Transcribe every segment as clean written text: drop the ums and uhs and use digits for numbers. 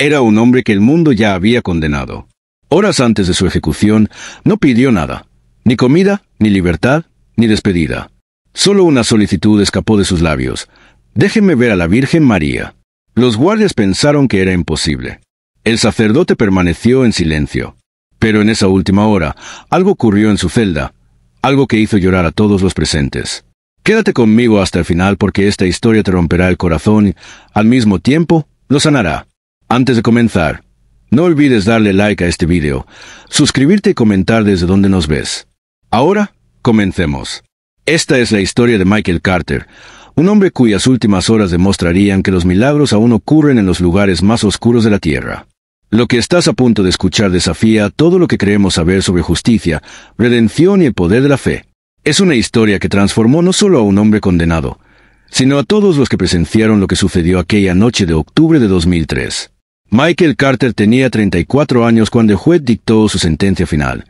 Era un hombre que el mundo ya había condenado. Horas antes de su ejecución, no pidió nada, ni comida, ni libertad, ni despedida. Solo una solicitud escapó de sus labios: déjenme ver a la Virgen María. Los guardias pensaron que era imposible. El sacerdote permaneció en silencio. Pero en esa última hora, algo ocurrió en su celda, algo que hizo llorar a todos los presentes. Quédate conmigo hasta el final porque esta historia te romperá el corazón y, al mismo tiempo, lo sanará. Antes de comenzar, no olvides darle like a este video, suscribirte y comentar desde donde nos ves. Ahora, comencemos. Esta es la historia de Michael Carter, un hombre cuyas últimas horas demostrarían que los milagros aún ocurren en los lugares más oscuros de la tierra. Lo que estás a punto de escuchar desafía todo lo que creemos saber sobre justicia, redención y el poder de la fe. Es una historia que transformó no solo a un hombre condenado, sino a todos los que presenciaron lo que sucedió aquella noche de octubre de 2003. Michael Carter tenía 34 años cuando el juez dictó su sentencia final: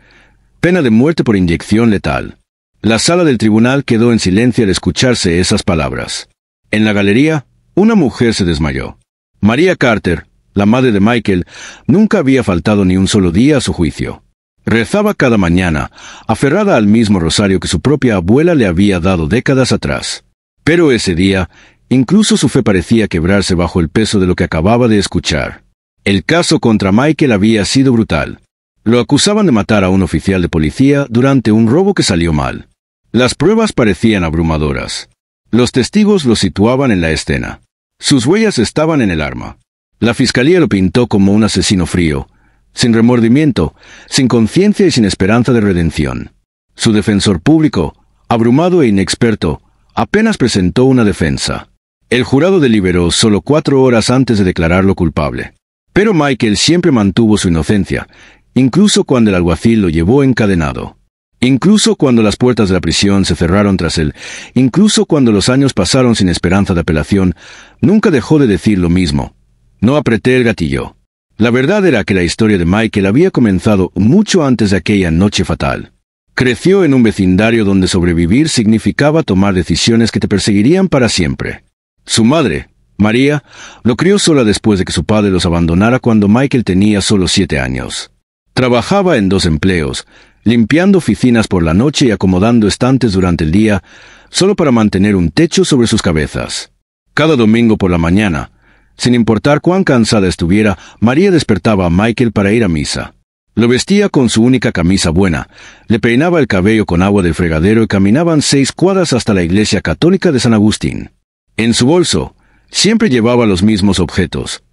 pena de muerte por inyección letal. La sala del tribunal quedó en silencio al escucharse esas palabras. En la galería, una mujer se desmayó. María Carter, la madre de Michael, nunca había faltado ni un solo día a su juicio. Rezaba cada mañana, aferrada al mismo rosario que su propia abuela le había dado décadas atrás. Pero ese día, incluso su fe parecía quebrarse bajo el peso de lo que acababa de escuchar. El caso contra Michael había sido brutal. Lo acusaban de matar a un oficial de policía durante un robo que salió mal. Las pruebas parecían abrumadoras. Los testigos lo situaban en la escena. Sus huellas estaban en el arma. La fiscalía lo pintó como un asesino frío, sin remordimiento, sin conciencia y sin esperanza de redención. Su defensor público, abrumado e inexperto, apenas presentó una defensa. El jurado deliberó solo 4 horas antes de declararlo culpable. Pero Michael siempre mantuvo su inocencia, incluso cuando el alguacil lo llevó encadenado. Incluso cuando las puertas de la prisión se cerraron tras él, incluso cuando los años pasaron sin esperanza de apelación, nunca dejó de decir lo mismo: no apreté el gatillo. La verdad era que la historia de Michael había comenzado mucho antes de aquella noche fatal. Creció en un vecindario donde sobrevivir significaba tomar decisiones que te perseguirían para siempre. Su madre, María, lo crió sola después de que su padre los abandonara cuando Michael tenía solo 7 años. Trabajaba en 2 empleos, limpiando oficinas por la noche y acomodando estantes durante el día, solo para mantener un techo sobre sus cabezas. Cada domingo por la mañana, sin importar cuán cansada estuviera, María despertaba a Michael para ir a misa. Lo vestía con su única camisa buena, le peinaba el cabello con agua del fregadero y caminaban 6 cuadras hasta la iglesia católica de San Agustín. En su bolso, siempre llevaba los mismos objetos: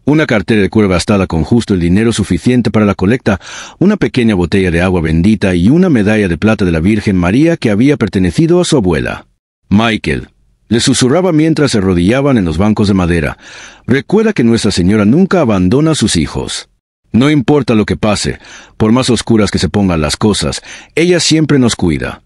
una cartera de cuero gastada con justo el dinero suficiente para la colecta, una pequeña botella de agua bendita y una medalla de plata de la Virgen María que había pertenecido a su abuela. Michael le susurraba mientras se arrodillaban en los bancos de madera: recuerda que Nuestra Señora nunca abandona a sus hijos. No importa lo que pase, por más oscuras que se pongan las cosas, ella siempre nos cuida.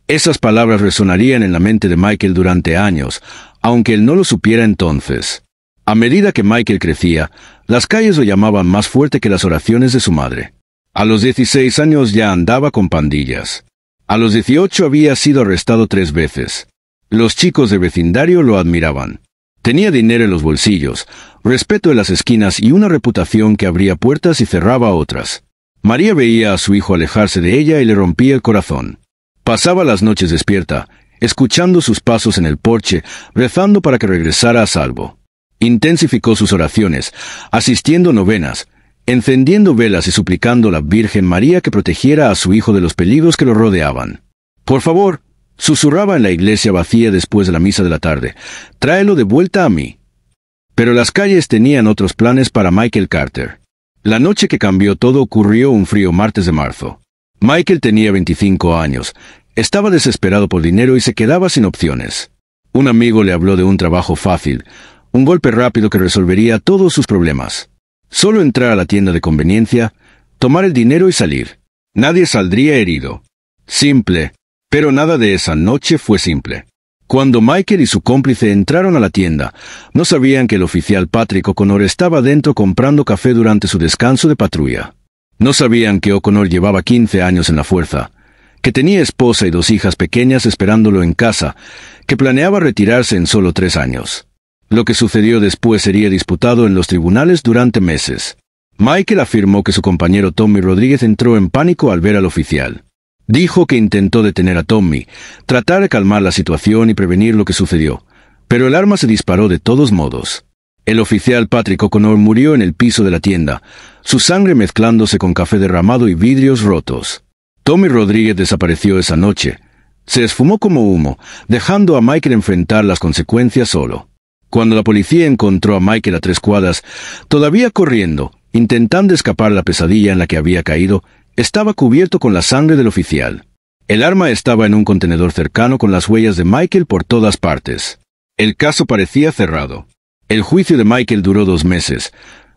Esas palabras resonarían en la mente de Michael durante años, aunque él no lo supiera entonces. A medida que Michael crecía, las calles lo llamaban más fuerte que las oraciones de su madre. A los 16 años ya andaba con pandillas. A los 18 había sido arrestado 3 veces. Los chicos del vecindario lo admiraban. Tenía dinero en los bolsillos, respeto en las esquinas y una reputación que abría puertas y cerraba otras. María veía a su hijo alejarse de ella y le rompía el corazón. Pasaba las noches despierta, escuchando sus pasos en el porche, rezando para que regresara a salvo. Intensificó sus oraciones, asistiendo novenas, encendiendo velas y suplicando a la Virgen María que protegiera a su hijo de los peligros que lo rodeaban. Por favor, susurraba en la iglesia vacía después de la misa de la tarde, tráelo de vuelta a mí. Pero las calles tenían otros planes para Michael Carter. La noche que cambió todo ocurrió un frío martes de marzo. Michael tenía 25 años, estaba desesperado por dinero y se quedaba sin opciones. Un amigo le habló de un trabajo fácil, un golpe rápido que resolvería todos sus problemas. Solo entrar a la tienda de conveniencia, tomar el dinero y salir. Nadie saldría herido. Simple. Pero nada de esa noche fue simple. Cuando Michael y su cómplice entraron a la tienda, no sabían que el oficial Patrick O'Connor estaba dentro comprando café durante su descanso de patrulla. No sabían que O'Connor llevaba 15 años en la fuerza, que tenía esposa y 2 hijas pequeñas esperándolo en casa, que planeaba retirarse en solo 3 años. Lo que sucedió después sería disputado en los tribunales durante meses. Michael afirmó que su compañero Tommy Rodríguez entró en pánico al ver al oficial. Dijo que intentó detener a Tommy, tratar de calmar la situación y prevenir lo que sucedió, pero el arma se disparó de todos modos. El oficial Patrick O'Connor murió en el piso de la tienda, su sangre mezclándose con café derramado y vidrios rotos. Tommy Rodríguez desapareció esa noche. Se esfumó como humo, dejando a Michael enfrentar las consecuencias solo. Cuando la policía encontró a Michael a 3 cuadras, todavía corriendo, intentando escapar de la pesadilla en la que había caído, estaba cubierto con la sangre del oficial. El arma estaba en un contenedor cercano con las huellas de Michael por todas partes. El caso parecía cerrado. El juicio de Michael duró 2 meses,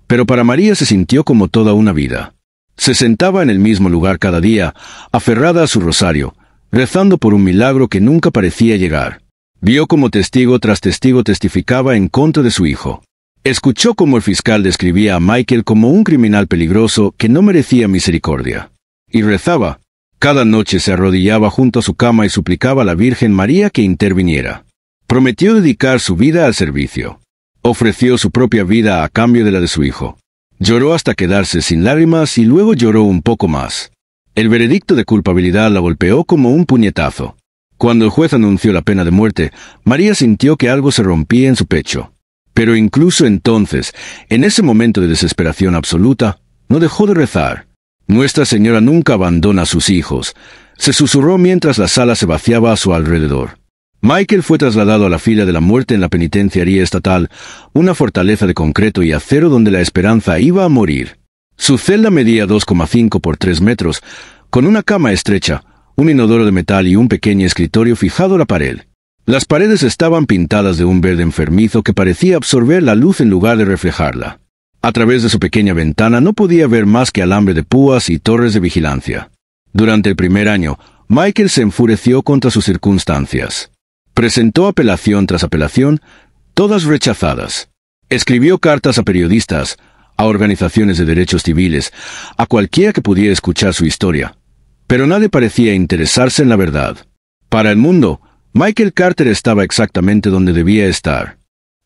pero para María se sintió como toda una vida. Se sentaba en el mismo lugar cada día, aferrada a su rosario, rezando por un milagro que nunca parecía llegar. Vio como testigo tras testigo testificaba en contra de su hijo. Escuchó cómo el fiscal describía a Michael como un criminal peligroso que no merecía misericordia. Y rezaba. Cada noche se arrodillaba junto a su cama y suplicaba a la Virgen María que interviniera. Prometió dedicar su vida al servicio. Ofreció su propia vida a cambio de la de su hijo. Lloró hasta quedarse sin lágrimas y luego lloró un poco más. El veredicto de culpabilidad la golpeó como un puñetazo. Cuando el juez anunció la pena de muerte, María sintió que algo se rompía en su pecho. Pero incluso entonces, en ese momento de desesperación absoluta, no dejó de rezar. Nuestra Señora nunca abandona a sus hijos, se susurró mientras la sala se vaciaba a su alrededor. Michael fue trasladado a la fila de la muerte en la penitenciaría estatal, una fortaleza de concreto y acero donde la esperanza iba a morir. Su celda medía 2,5 por 3 metros, con una cama estrecha, un inodoro de metal y un pequeño escritorio fijado a la pared. Las paredes estaban pintadas de un verde enfermizo que parecía absorber la luz en lugar de reflejarla. A través de su pequeña ventana no podía ver más que alambre de púas y torres de vigilancia. Durante el primer año, Michael se enfureció contra sus circunstancias. Presentó apelación tras apelación, todas rechazadas. Escribió cartas a periodistas, a organizaciones de derechos civiles, a cualquiera que pudiera escuchar su historia. Pero nadie parecía interesarse en la verdad. Para el mundo, Michael Carter estaba exactamente donde debía estar.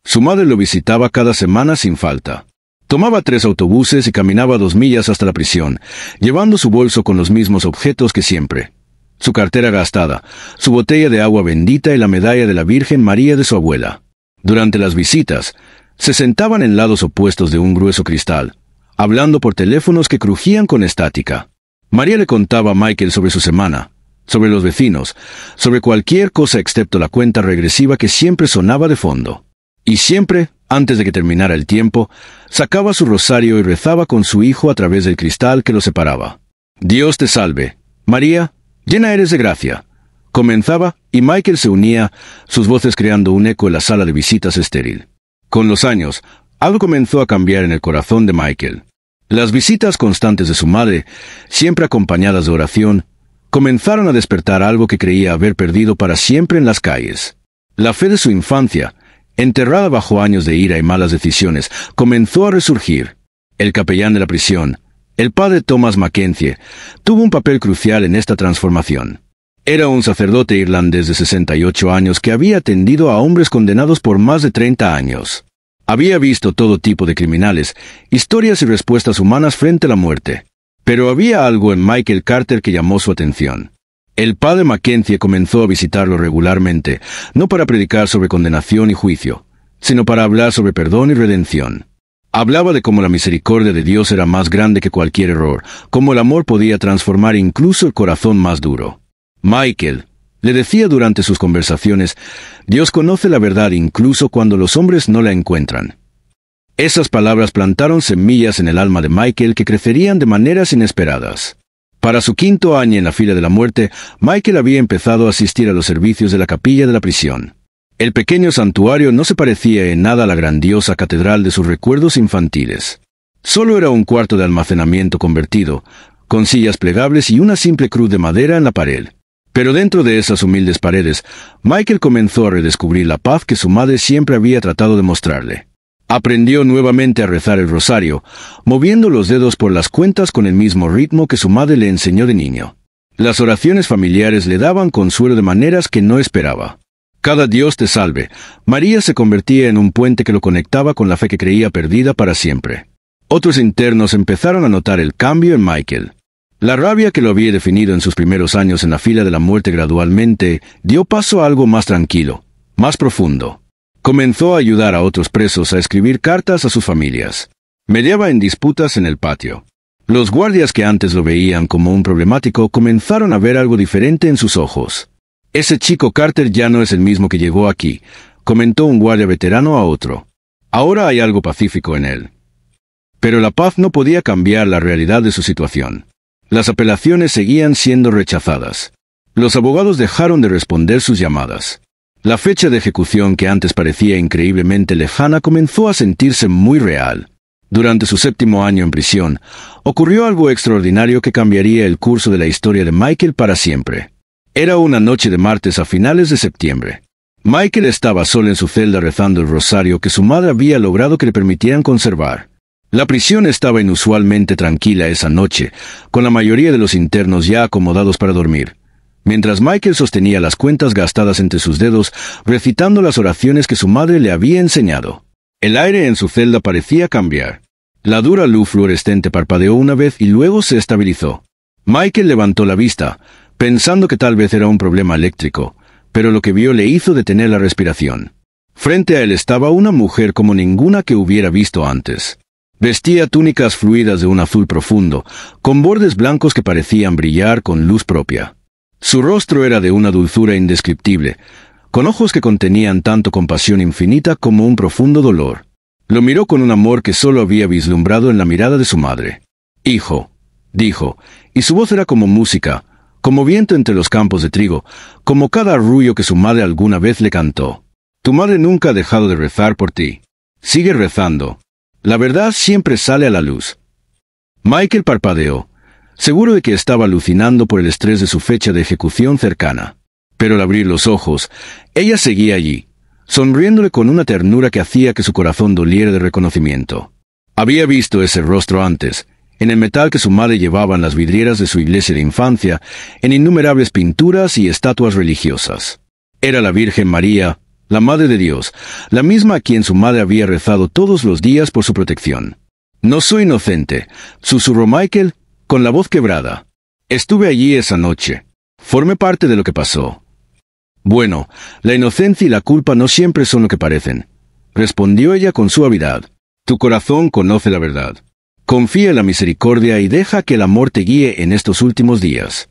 Su madre lo visitaba cada semana sin falta. Tomaba 3 autobuses y caminaba 2 millas hasta la prisión, llevando su bolso con los mismos objetos que siempre. Su cartera gastada, su botella de agua bendita y la medalla de la Virgen María de su abuela. Durante las visitas, se sentaban en lados opuestos de un grueso cristal, hablando por teléfonos que crujían con estática. María le contaba a Michael sobre su semana, sobre los vecinos, sobre cualquier cosa excepto la cuenta regresiva que siempre sonaba de fondo. Y siempre, antes de que terminara el tiempo, sacaba su rosario y rezaba con su hijo a través del cristal que lo separaba. Dios te salve, María, llena eres de gracia. Comenzaba, y Michael se unía, sus voces creando un eco en la sala de visitas estéril. Con los años, algo comenzó a cambiar en el corazón de Michael. Las visitas constantes de su madre, siempre acompañadas de oración, comenzaron a despertar algo que creía haber perdido para siempre en las calles. La fe de su infancia, enterrada bajo años de ira y malas decisiones, comenzó a resurgir. El capellán de la prisión, el padre Thomas Mackenzie, tuvo un papel crucial en esta transformación. Era un sacerdote irlandés de 68 años que había atendido a hombres condenados por más de 30 años. Había visto todo tipo de criminales, historias y respuestas humanas frente a la muerte. Pero había algo en Michael Carter que llamó su atención. El padre Mackenzie comenzó a visitarlo regularmente, no para predicar sobre condenación y juicio, sino para hablar sobre perdón y redención. Hablaba de cómo la misericordia de Dios era más grande que cualquier error, cómo el amor podía transformar incluso el corazón más duro. Michael, le decía durante sus conversaciones, Dios conoce la verdad incluso cuando los hombres no la encuentran. Esas palabras plantaron semillas en el alma de Michael que crecerían de maneras inesperadas. Para su 5º año en la fila de la muerte, Michael había empezado a asistir a los servicios de la capilla de la prisión. El pequeño santuario no se parecía en nada a la grandiosa catedral de sus recuerdos infantiles. Solo era un cuarto de almacenamiento convertido, con sillas plegables y una simple cruz de madera en la pared. Pero dentro de esas humildes paredes, Michael comenzó a redescubrir la paz que su madre siempre había tratado de mostrarle. Aprendió nuevamente a rezar el rosario, moviendo los dedos por las cuentas con el mismo ritmo que su madre le enseñó de niño. Las oraciones familiares le daban consuelo de maneras que no esperaba. Cada Dios te salve. María se convertía en un puente que lo conectaba con la fe que creía perdida para siempre. Otros internos empezaron a notar el cambio en Michael. La rabia que lo había definido en sus primeros años en la fila de la muerte gradualmente dio paso a algo más tranquilo, más profundo. Comenzó a ayudar a otros presos a escribir cartas a sus familias. Mediaba en disputas en el patio. Los guardias que antes lo veían como un problemático comenzaron a ver algo diferente en sus ojos. «Ese chico Carter ya no es el mismo que llegó aquí», comentó un guardia veterano a otro. «Ahora hay algo pacífico en él». Pero la paz no podía cambiar la realidad de su situación. Las apelaciones seguían siendo rechazadas. Los abogados dejaron de responder sus llamadas. La fecha de ejecución que antes parecía increíblemente lejana comenzó a sentirse muy real. Durante su 7º año en prisión, ocurrió algo extraordinario que cambiaría el curso de la historia de Michael para siempre. Era una noche de martes a finales de septiembre. Michael estaba solo en su celda rezando el rosario que su madre había logrado que le permitieran conservar. La prisión estaba inusualmente tranquila esa noche, con la mayoría de los internos ya acomodados para dormir. Mientras Michael sostenía las cuentas gastadas entre sus dedos, recitando las oraciones que su madre le había enseñado. El aire en su celda parecía cambiar. La dura luz fluorescente parpadeó una vez y luego se estabilizó. Michael levantó la vista, pensando que tal vez era un problema eléctrico, pero lo que vio le hizo detener la respiración. Frente a él estaba una mujer como ninguna que hubiera visto antes. Vestía túnicas fluidas de un azul profundo, con bordes blancos que parecían brillar con luz propia. Su rostro era de una dulzura indescriptible, con ojos que contenían tanto compasión infinita como un profundo dolor. Lo miró con un amor que solo había vislumbrado en la mirada de su madre. «Hijo», dijo, y su voz era como música, como viento entre los campos de trigo, como cada arrullo que su madre alguna vez le cantó. «Tu madre nunca ha dejado de rezar por ti. Sigue rezando. La verdad siempre sale a la luz». Michael parpadeó, seguro de que estaba alucinando por el estrés de su fecha de ejecución cercana. Pero al abrir los ojos, ella seguía allí, sonriéndole con una ternura que hacía que su corazón doliera de reconocimiento. Había visto ese rostro antes, en el metal que su madre llevaba en las vidrieras de su iglesia de infancia, en innumerables pinturas y estatuas religiosas. Era la Virgen María, la Madre de Dios, la misma a quien su madre había rezado todos los días por su protección. «No soy inocente», susurró Michael, con la voz quebrada. «Estuve allí esa noche. Formé parte de lo que pasó». «Bueno, la inocencia y la culpa no siempre son lo que parecen», respondió ella con suavidad. «Tu corazón conoce la verdad. Confía en la misericordia y deja que el amor te guíe en estos últimos días».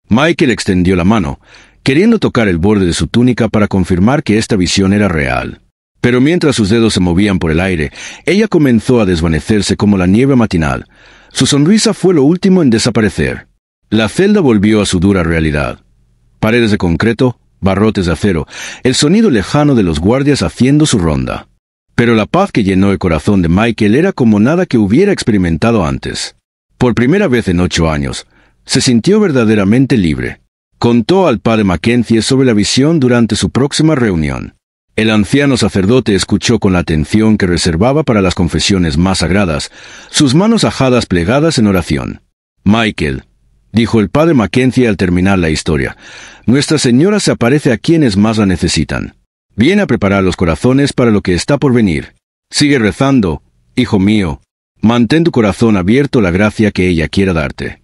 Michael extendió la mano, queriendo tocar el borde de su túnica para confirmar que esta visión era real. Pero mientras sus dedos se movían por el aire, ella comenzó a desvanecerse como la nieve matinal. Su sonrisa fue lo último en desaparecer. La celda volvió a su dura realidad. Paredes de concreto, barrotes de acero, el sonido lejano de los guardias haciendo su ronda. Pero la paz que llenó el corazón de Michael era como nada que hubiera experimentado antes. Por primera vez en 8 años, se sintió verdaderamente libre. Contó al padre Mackenzie sobre la visión durante su próxima reunión. El anciano sacerdote escuchó con la atención que reservaba para las confesiones más sagradas, sus manos ajadas plegadas en oración. «Michael», dijo el padre Mackenzie al terminar la historia, «Nuestra Señora se aparece a quienes más la necesitan. Viene a preparar los corazones para lo que está por venir. Sigue rezando, hijo mío. Mantén tu corazón abierto a la gracia que ella quiera darte».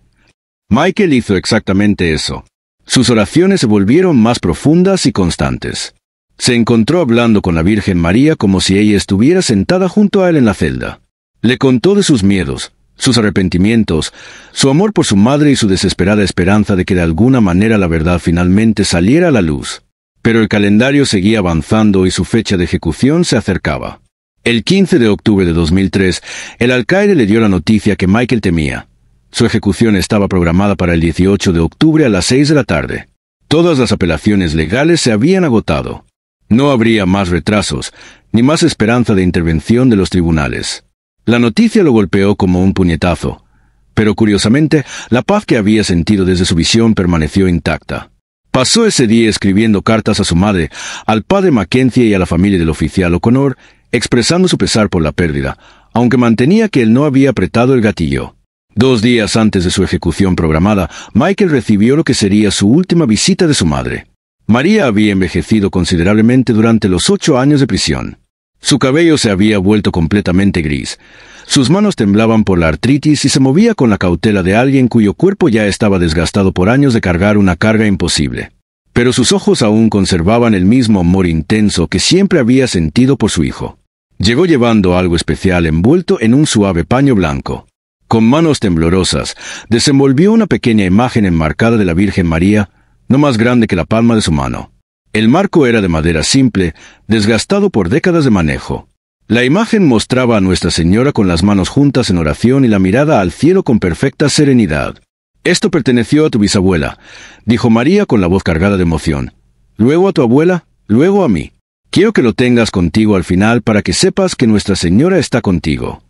Michael hizo exactamente eso. Sus oraciones se volvieron más profundas y constantes. Se encontró hablando con la Virgen María como si ella estuviera sentada junto a él en la celda. Le contó de sus miedos, sus arrepentimientos, su amor por su madre y su desesperada esperanza de que de alguna manera la verdad finalmente saliera a la luz. Pero el calendario seguía avanzando y su fecha de ejecución se acercaba. El 15 de octubre de 2003, el alcaide le dio la noticia que Michael temía. Su ejecución estaba programada para el 18 de octubre a las 6 de la tarde. Todas las apelaciones legales se habían agotado. No habría más retrasos, ni más esperanza de intervención de los tribunales. La noticia lo golpeó como un puñetazo, pero curiosamente, la paz que había sentido desde su visión permaneció intacta. Pasó ese día escribiendo cartas a su madre, al padre Mackenzie y a la familia del oficial O'Connor, expresando su pesar por la pérdida, aunque mantenía que él no había apretado el gatillo. 2 días antes de su ejecución programada, Michael recibió lo que sería su última visita de su madre. María había envejecido considerablemente durante los 8 años de prisión. Su cabello se había vuelto completamente gris. Sus manos temblaban por la artritis y se movía con la cautela de alguien cuyo cuerpo ya estaba desgastado por años de cargar una carga imposible. Pero sus ojos aún conservaban el mismo amor intenso que siempre había sentido por su hijo. Llegó llevando algo especial envuelto en un suave paño blanco. Con manos temblorosas, desenvolvió una pequeña imagen enmarcada de la Virgen María, no más grande que la palma de su mano. El marco era de madera simple, desgastado por décadas de manejo. La imagen mostraba a Nuestra Señora con las manos juntas en oración y la mirada al cielo con perfecta serenidad. «Esto perteneció a tu bisabuela», dijo María con la voz cargada de emoción. «Luego a tu abuela, luego a mí. Quiero que lo tengas contigo al final para que sepas que Nuestra Señora está contigo».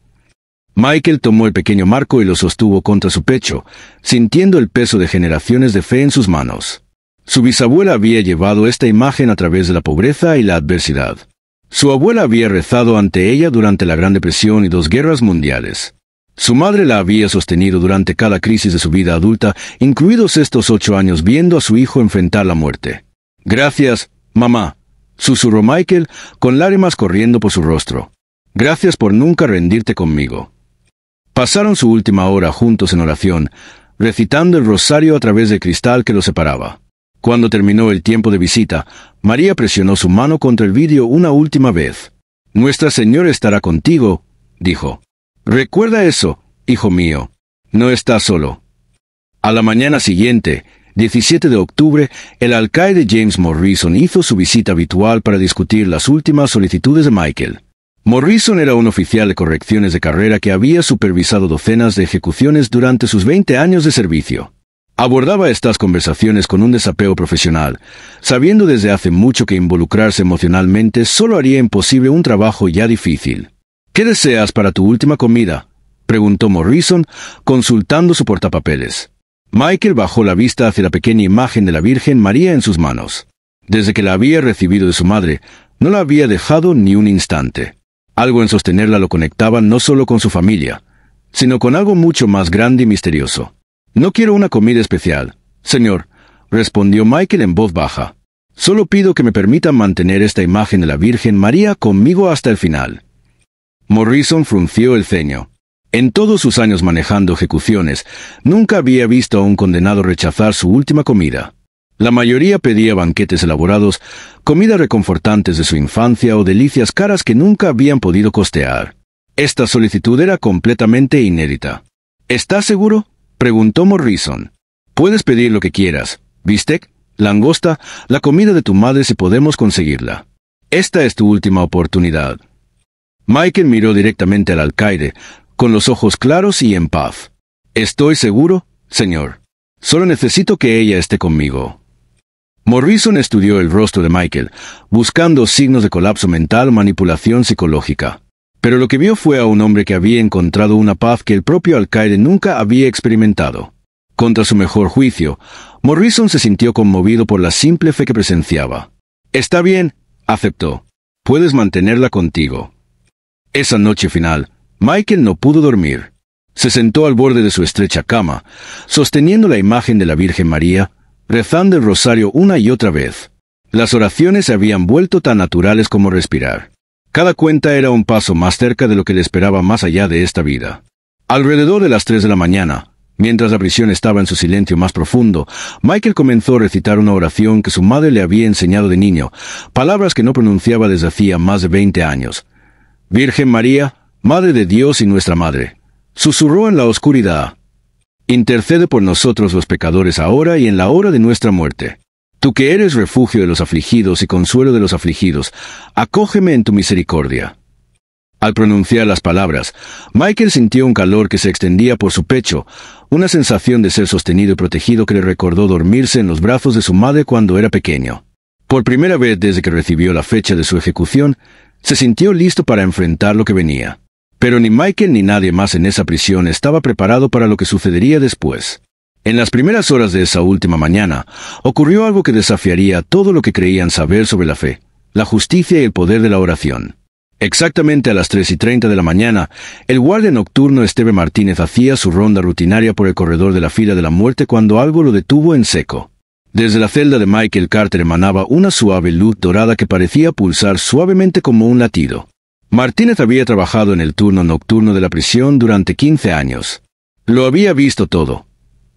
Michael tomó el pequeño marco y lo sostuvo contra su pecho, sintiendo el peso de generaciones de fe en sus manos. Su bisabuela había llevado esta imagen a través de la pobreza y la adversidad. Su abuela había rezado ante ella durante la Gran Depresión y 2 guerras mundiales. Su madre la había sostenido durante cada crisis de su vida adulta, incluidos estos 8 años viendo a su hijo enfrentar la muerte. «Gracias, mamá», susurró Michael, con lágrimas corriendo por su rostro. «Gracias por nunca rendirte conmigo». Pasaron su última hora juntos en oración, recitando el rosario a través del cristal que los separaba. Cuando terminó el tiempo de visita, María presionó su mano contra el vidrio una última vez. «Nuestra Señora estará contigo», dijo. «Recuerda eso, hijo mío. No estás solo». A la mañana siguiente, 17 de octubre, el alcaide James Morrison hizo su visita habitual para discutir las últimas solicitudes de Michael. Morrison era un oficial de correcciones de carrera que había supervisado docenas de ejecuciones durante sus 20 años de servicio. Abordaba estas conversaciones con un desapego profesional, sabiendo desde hace mucho que involucrarse emocionalmente solo haría imposible un trabajo ya difícil. «¿Qué deseas para tu última comida?», preguntó Morrison, consultando su portapapeles. Michael bajó la vista hacia la pequeña imagen de la Virgen María en sus manos. Desde que la había recibido de su madre, no la había dejado ni un instante. Algo en sostenerla lo conectaba no solo con su familia, sino con algo mucho más grande y misterioso. «No quiero una comida especial, señor», respondió Michael en voz baja. «Solo pido que me permitan mantener esta imagen de la Virgen María conmigo hasta el final». Morrison frunció el ceño. En todos sus años manejando ejecuciones, nunca había visto a un condenado rechazar su última comida. La mayoría pedía banquetes elaborados, comidas reconfortantes de su infancia o delicias caras que nunca habían podido costear. Esta solicitud era completamente inédita. «¿Estás seguro?», preguntó Morrison. «Puedes pedir lo que quieras. Bistec, langosta, la comida de tu madre si podemos conseguirla. Esta es tu última oportunidad». Michael miró directamente al alcaide, con los ojos claros y en paz. «Estoy seguro, señor. Solo necesito que ella esté conmigo». Morrison estudió el rostro de Michael, buscando signos de colapso mental o manipulación psicológica. Pero lo que vio fue a un hombre que había encontrado una paz que el propio alcaide nunca había experimentado. Contra su mejor juicio, Morrison se sintió conmovido por la simple fe que presenciaba. «Está bien», aceptó. «Puedes mantenerla contigo». Esa noche final, Michael no pudo dormir. Se sentó al borde de su estrecha cama, sosteniendo la imagen de la Virgen María, rezando el rosario una y otra vez. Las oraciones se habían vuelto tan naturales como respirar. Cada cuenta era un paso más cerca de lo que le esperaba más allá de esta vida. Alrededor de las 3 de la mañana, mientras la prisión estaba en su silencio más profundo, Michael comenzó a recitar una oración que su madre le había enseñado de niño, palabras que no pronunciaba desde hacía más de 20 años. «Virgen María, Madre de Dios y nuestra Madre», susurró en la oscuridad. «Intercede por nosotros los pecadores ahora y en la hora de nuestra muerte. Tú que eres refugio de los afligidos y consuelo de los afligidos, acógeme en tu misericordia». Al pronunciar las palabras, Michael sintió un calor que se extendía por su pecho, una sensación de ser sostenido y protegido que le recordó dormirse en los brazos de su madre cuando era pequeño. Por primera vez desde que recibió la fecha de su ejecución, se sintió listo para enfrentar lo que venía. Pero ni Michael ni nadie más en esa prisión estaba preparado para lo que sucedería después. En las primeras horas de esa última mañana, ocurrió algo que desafiaría todo lo que creían saber sobre la fe, la justicia y el poder de la oración. Exactamente a las 3:30 de la mañana, el guardia nocturno Esteve Martínez hacía su ronda rutinaria por el corredor de la fila de la muerte cuando algo lo detuvo en seco. Desde la celda de Michael Carter emanaba una suave luz dorada que parecía pulsar suavemente como un latido. Martínez había trabajado en el turno nocturno de la prisión durante 15 años. Lo había visto todo.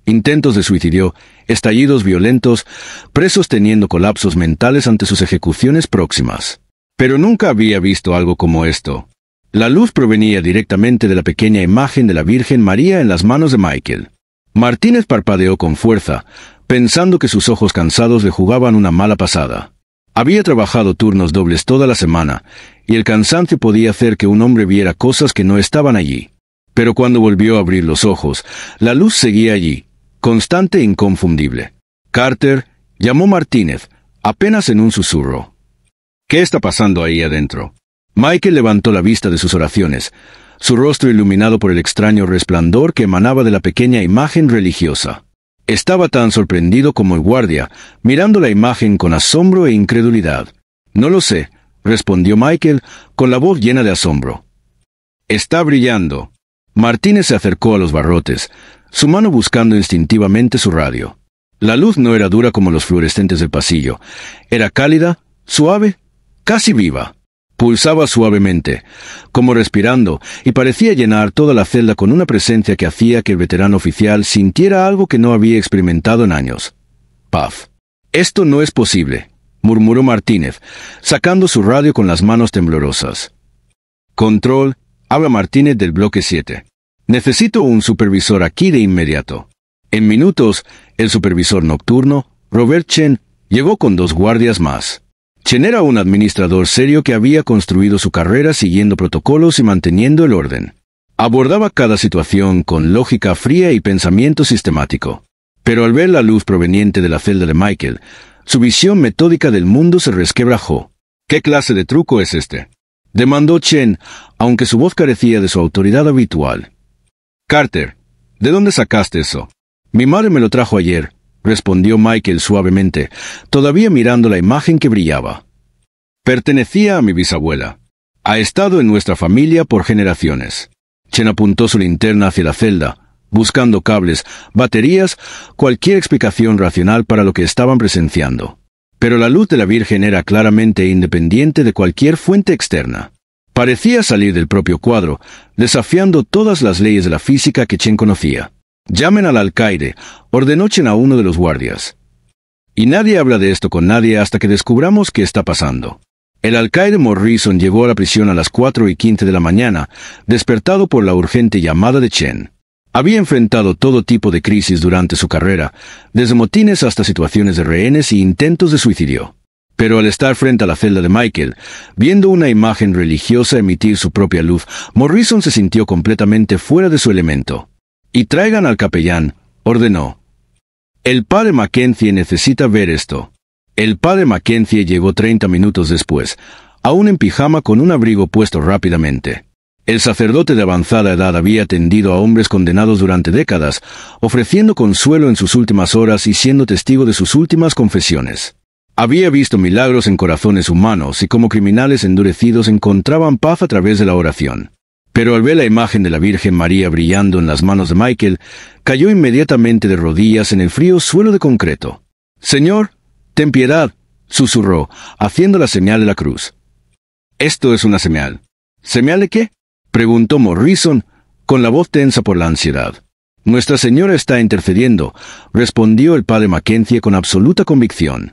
Intentos de suicidio, estallidos violentos, presos teniendo colapsos mentales ante sus ejecuciones próximas. Pero nunca había visto algo como esto. La luz provenía directamente de la pequeña imagen de la Virgen María en las manos de Michael. Martínez parpadeó con fuerza, pensando que sus ojos cansados le jugaban una mala pasada. Había trabajado turnos dobles toda la semana, y el cansancio podía hacer que un hombre viera cosas que no estaban allí. Pero cuando volvió a abrir los ojos, la luz seguía allí, constante e inconfundible. Carter llamó Martínez, apenas en un susurro. ¿Qué está pasando ahí adentro? Michael levantó la vista de sus oraciones, su rostro iluminado por el extraño resplandor que emanaba de la pequeña imagen religiosa. Estaba tan sorprendido como el guardia, mirando la imagen con asombro e incredulidad. «No lo sé», respondió Michael, con la voz llena de asombro. «Está brillando». Martínez se acercó a los barrotes, su mano buscando instintivamente su radio. La luz no era dura como los fluorescentes del pasillo. Era cálida, suave, casi viva. Pulsaba suavemente, como respirando, y parecía llenar toda la celda con una presencia que hacía que el veterano oficial sintiera algo que no había experimentado en años. «Paf. Esto no es posible», murmuró Martínez, sacando su radio con las manos temblorosas. «Control, habla Martínez del bloque 7. Necesito un supervisor aquí de inmediato». En minutos, el supervisor nocturno, Robert Chen, llegó con 2 guardias más. Chen era un administrador serio que había construido su carrera siguiendo protocolos y manteniendo el orden. Abordaba cada situación con lógica fría y pensamiento sistemático. Pero al ver la luz proveniente de la celda de Michael, su visión metódica del mundo se resquebrajó. «¿Qué clase de truco es este?», demandó Chen, aunque su voz carecía de su autoridad habitual. «Carter, ¿de dónde sacaste eso?». «Mi madre me lo trajo ayer», respondió Michael suavemente, todavía mirando la imagen que brillaba. «Pertenecía a mi bisabuela. Ha estado en nuestra familia por generaciones». Chen apuntó su linterna hacia la celda, buscando cables, baterías, cualquier explicación racional para lo que estaban presenciando. Pero la luz de la Virgen era claramente independiente de cualquier fuente externa. Parecía salir del propio cuadro, desafiando todas las leyes de la física que Chen conocía. «Llamen al alcaide», ordenó Chen a uno de los guardias. «Y nadie habla de esto con nadie hasta que descubramos qué está pasando». El alcaide Morrison llegó a la prisión a las 4:15 de la mañana, despertado por la urgente llamada de Chen. Había enfrentado todo tipo de crisis durante su carrera, desde motines hasta situaciones de rehenes y intentos de suicidio. Pero al estar frente a la celda de Michael, viendo una imagen religiosa emitir su propia luz, Morrison se sintió completamente fuera de su elemento. «Y traigan al capellán», ordenó. «El padre Mackenzie necesita ver esto». El padre Mackenzie llegó 30 minutos después, aún en pijama con un abrigo puesto rápidamente. El sacerdote de avanzada edad había atendido a hombres condenados durante décadas, ofreciendo consuelo en sus últimas horas y siendo testigo de sus últimas confesiones. Había visto milagros en corazones humanos y como criminales endurecidos encontraban paz a través de la oración. Pero al ver la imagen de la Virgen María brillando en las manos de Michael, cayó inmediatamente de rodillas en el frío suelo de concreto. «Señor, ten piedad», susurró, haciendo la señal de la cruz. «Esto es una señal». «¿Señal de qué?», preguntó Morrison, con la voz tensa por la ansiedad. «Nuestra Señora está intercediendo», respondió el padre Mackenzie con absoluta convicción.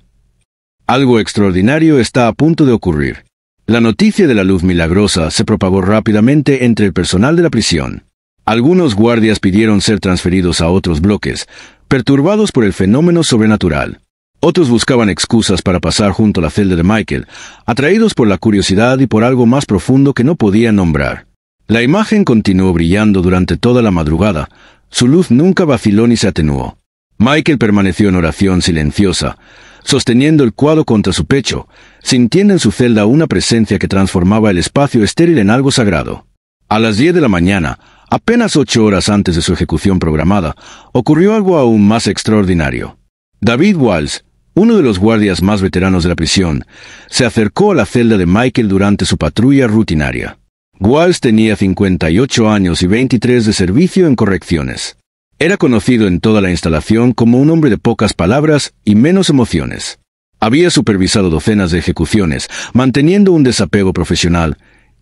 «Algo extraordinario está a punto de ocurrir». La noticia de la luz milagrosa se propagó rápidamente entre el personal de la prisión. Algunos guardias pidieron ser transferidos a otros bloques, perturbados por el fenómeno sobrenatural. Otros buscaban excusas para pasar junto a la celda de Michael, atraídos por la curiosidad y por algo más profundo que no podían nombrar. La imagen continuó brillando durante toda la madrugada. Su luz nunca vaciló ni se atenuó. Michael permaneció en oración silenciosa, sosteniendo el cuadro contra su pecho, sintiendo en su celda una presencia que transformaba el espacio estéril en algo sagrado. A las 10 de la mañana, apenas 8 horas antes de su ejecución programada, ocurrió algo aún más extraordinario. David Walsh, uno de los guardias más veteranos de la prisión, se acercó a la celda de Michael durante su patrulla rutinaria. Walsh tenía 58 años y 23 de servicio en correcciones. Era conocido en toda la instalación como un hombre de pocas palabras y menos emociones. Había supervisado docenas de ejecuciones, manteniendo un desapego profesional,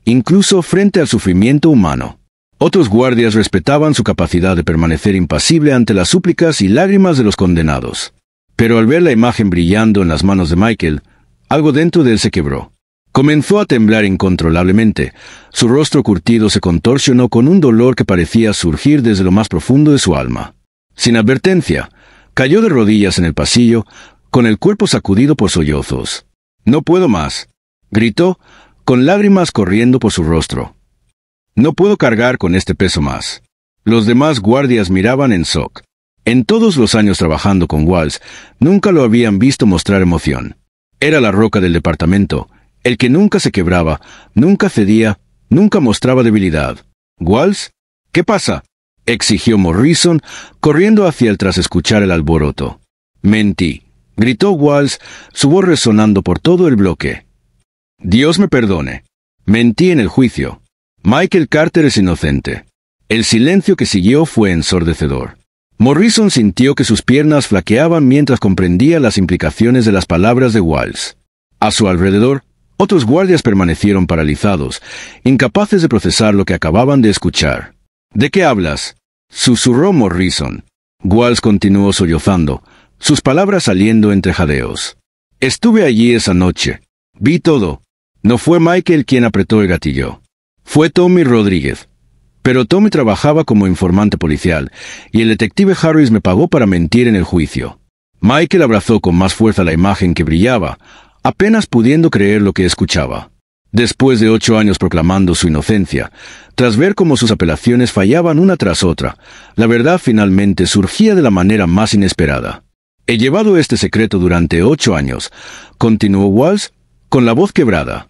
incluso frente al sufrimiento humano. Otros guardias respetaban su capacidad de permanecer impasible ante las súplicas y lágrimas de los condenados. Pero al ver la imagen brillando en las manos de Michael, algo dentro de él se quebró. Comenzó a temblar incontrolablemente. Su rostro curtido se contorsionó con un dolor que parecía surgir desde lo más profundo de su alma. Sin advertencia, cayó de rodillas en el pasillo, con el cuerpo sacudido por sollozos. «No puedo más», gritó, con lágrimas corriendo por su rostro. «No puedo cargar con este peso más». Los demás guardias miraban en shock. En todos los años trabajando con Walsh, nunca lo habían visto mostrar emoción. Era la roca del departamento, el que nunca se quebraba, nunca cedía, nunca mostraba debilidad. «¿Walsh? ¿Qué pasa?», exigió Morrison, corriendo hacia él tras escuchar el alboroto. «Mentí», gritó Walsh, su voz resonando por todo el bloque. «Dios me perdone. Mentí en el juicio. Michael Carter es inocente». El silencio que siguió fue ensordecedor. Morrison sintió que sus piernas flaqueaban mientras comprendía las implicaciones de las palabras de Walsh. A su alrededor, otros guardias permanecieron paralizados, incapaces de procesar lo que acababan de escuchar. «¿De qué hablas?», susurró Morrison. Walsh continuó sollozando, sus palabras saliendo entre jadeos. «Estuve allí esa noche. Vi todo. No fue Michael quien apretó el gatillo. Fue Tommy Rodríguez. Pero Tommy trabajaba como informante policial, y el detective Harris me pagó para mentir en el juicio». Michael abrazó con más fuerza la imagen que brillaba, apenas pudiendo creer lo que escuchaba. Después de 8 años proclamando su inocencia, tras ver cómo sus apelaciones fallaban una tras otra, la verdad finalmente surgía de la manera más inesperada. «He llevado este secreto durante 8 años», continuó Walsh, con la voz quebrada.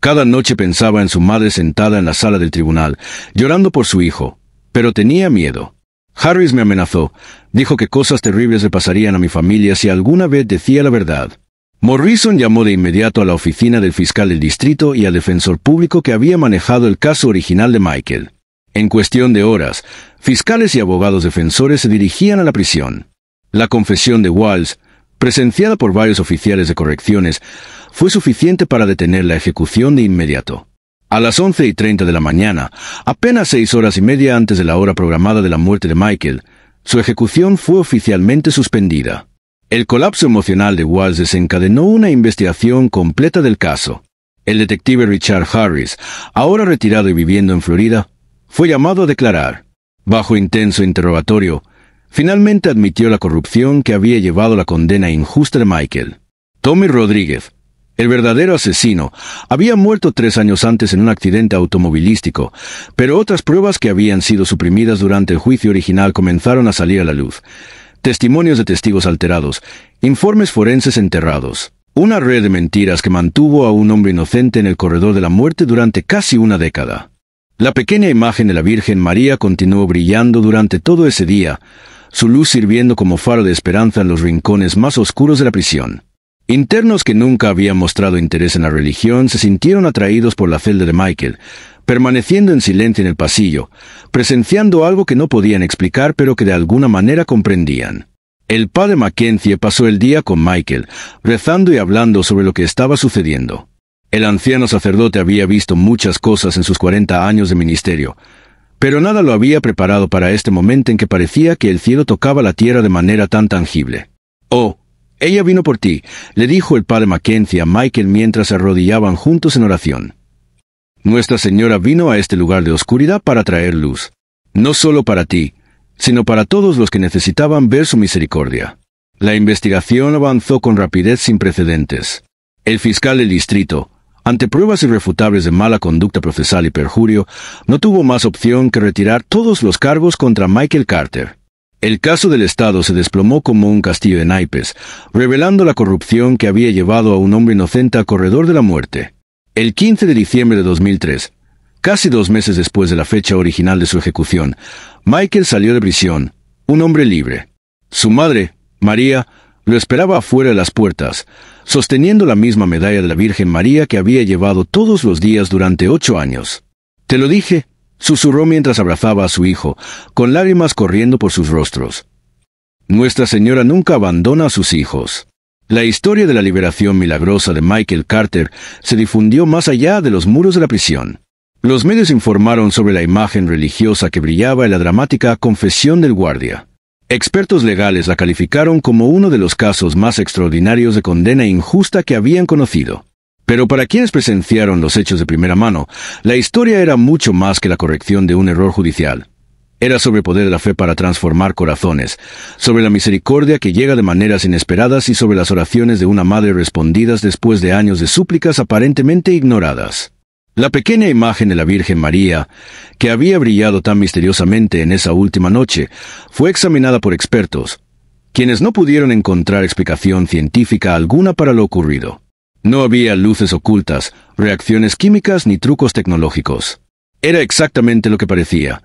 Cada noche pensaba en su madre sentada en la sala del tribunal, llorando por su hijo, pero tenía miedo. Harris me amenazó, dijo que cosas terribles le pasarían a mi familia si alguna vez decía la verdad. Morrison llamó de inmediato a la oficina del fiscal del distrito y al defensor público que había manejado el caso original de Michael. En cuestión de horas, fiscales y abogados defensores se dirigían a la prisión. La confesión de Walsh, presenciada por varios oficiales de correcciones, fue suficiente para detener la ejecución de inmediato. A las 11:30 de la mañana, apenas 6 horas y media antes de la hora programada de la muerte de Michael, su ejecución fue oficialmente suspendida. El colapso emocional de Walsh desencadenó una investigación completa del caso. El detective Richard Harris, ahora retirado y viviendo en Florida, fue llamado a declarar. Bajo intenso interrogatorio, finalmente admitió la corrupción que había llevado a la condena injusta de Michael. Tommy Rodríguez, el verdadero asesino, había muerto 3 años antes en un accidente automovilístico, pero otras pruebas que habían sido suprimidas durante el juicio original comenzaron a salir a la luz. Testimonios de testigos alterados, informes forenses enterrados, una red de mentiras que mantuvo a un hombre inocente en el corredor de la muerte durante casi una década. La pequeña imagen de la Virgen María continuó brillando durante todo ese día, su luz sirviendo como faro de esperanza en los rincones más oscuros de la prisión. Internos que nunca habían mostrado interés en la religión se sintieron atraídos por la celda de Michael, permaneciendo en silencio en el pasillo, presenciando algo que no podían explicar pero que de alguna manera comprendían. El padre Mackenzie pasó el día con Michael, rezando y hablando sobre lo que estaba sucediendo. El anciano sacerdote había visto muchas cosas en sus 40 años de ministerio, pero nada lo había preparado para este momento en que parecía que el cielo tocaba la tierra de manera tan tangible. «Oh, ella vino por ti», le dijo el padre Mackenzie a Michael mientras se arrodillaban juntos en oración. «Nuestra Señora vino a este lugar de oscuridad para traer luz, no solo para ti, sino para todos los que necesitaban ver su misericordia». La investigación avanzó con rapidez sin precedentes. El fiscal del distrito, ante pruebas irrefutables de mala conducta procesal y perjurio, no tuvo más opción que retirar todos los cargos contra Michael Carter. El caso del Estado se desplomó como un castillo de naipes, revelando la corrupción que había llevado a un hombre inocente al corredor de la muerte. El 15 de diciembre de 2003, casi 2 meses después de la fecha original de su ejecución, Michael salió de prisión, un hombre libre. Su madre, María, lo esperaba afuera de las puertas, sosteniendo la misma medalla de la Virgen María que había llevado todos los días durante 8 años. «Te lo dije», susurró mientras abrazaba a su hijo, con lágrimas corriendo por sus rostros. Nuestra Señora nunca abandona a sus hijos. La historia de la liberación milagrosa de Michael Carter se difundió más allá de los muros de la prisión. Los medios informaron sobre la imagen religiosa que brillaba en la dramática confesión del guardia. Expertos legales la calificaron como uno de los casos más extraordinarios de condena injusta que habían conocido. Pero para quienes presenciaron los hechos de primera mano, la historia era mucho más que la corrección de un error judicial. Era sobre el poder de la fe para transformar corazones, sobre la misericordia que llega de maneras inesperadas y sobre las oraciones de una madre respondidas después de años de súplicas aparentemente ignoradas. La pequeña imagen de la Virgen María, que había brillado tan misteriosamente en esa última noche, fue examinada por expertos, quienes no pudieron encontrar explicación científica alguna para lo ocurrido. No había luces ocultas, reacciones químicas ni trucos tecnológicos. Era exactamente lo que parecía: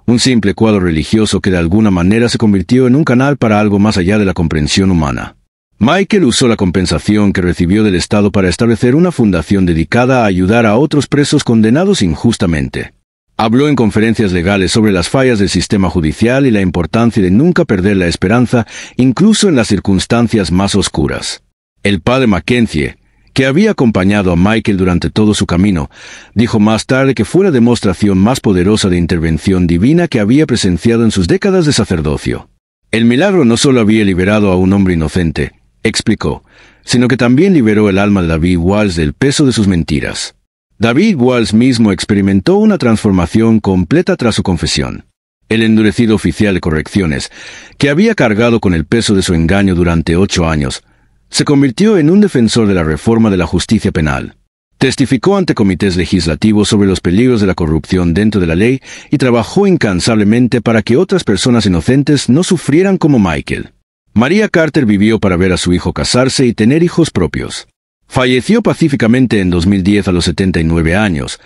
un simple cuadro religioso que de alguna manera se convirtió en un canal para algo más allá de la comprensión humana. Michael usó la compensación que recibió del Estado para establecer una fundación dedicada a ayudar a otros presos condenados injustamente. Habló en conferencias legales sobre las fallas del sistema judicial y la importancia de nunca perder la esperanza, incluso en las circunstancias más oscuras. El padre Mackenzie, que había acompañado a Michael durante todo su camino, dijo más tarde que fue la demostración más poderosa de intervención divina que había presenciado en sus décadas de sacerdocio. El milagro no solo había liberado a un hombre inocente, explicó, sino que también liberó el alma de David Walsh del peso de sus mentiras. David Walsh mismo experimentó una transformación completa tras su confesión. El endurecido oficial de correcciones, que había cargado con el peso de su engaño durante 8 años, se convirtió en un defensor de la reforma de la justicia penal. Testificó ante comités legislativos sobre los peligros de la corrupción dentro de la ley y trabajó incansablemente para que otras personas inocentes no sufrieran como Michael. María Carter vivió para ver a su hijo casarse y tener hijos propios. Falleció pacíficamente en 2010 a los 79 años,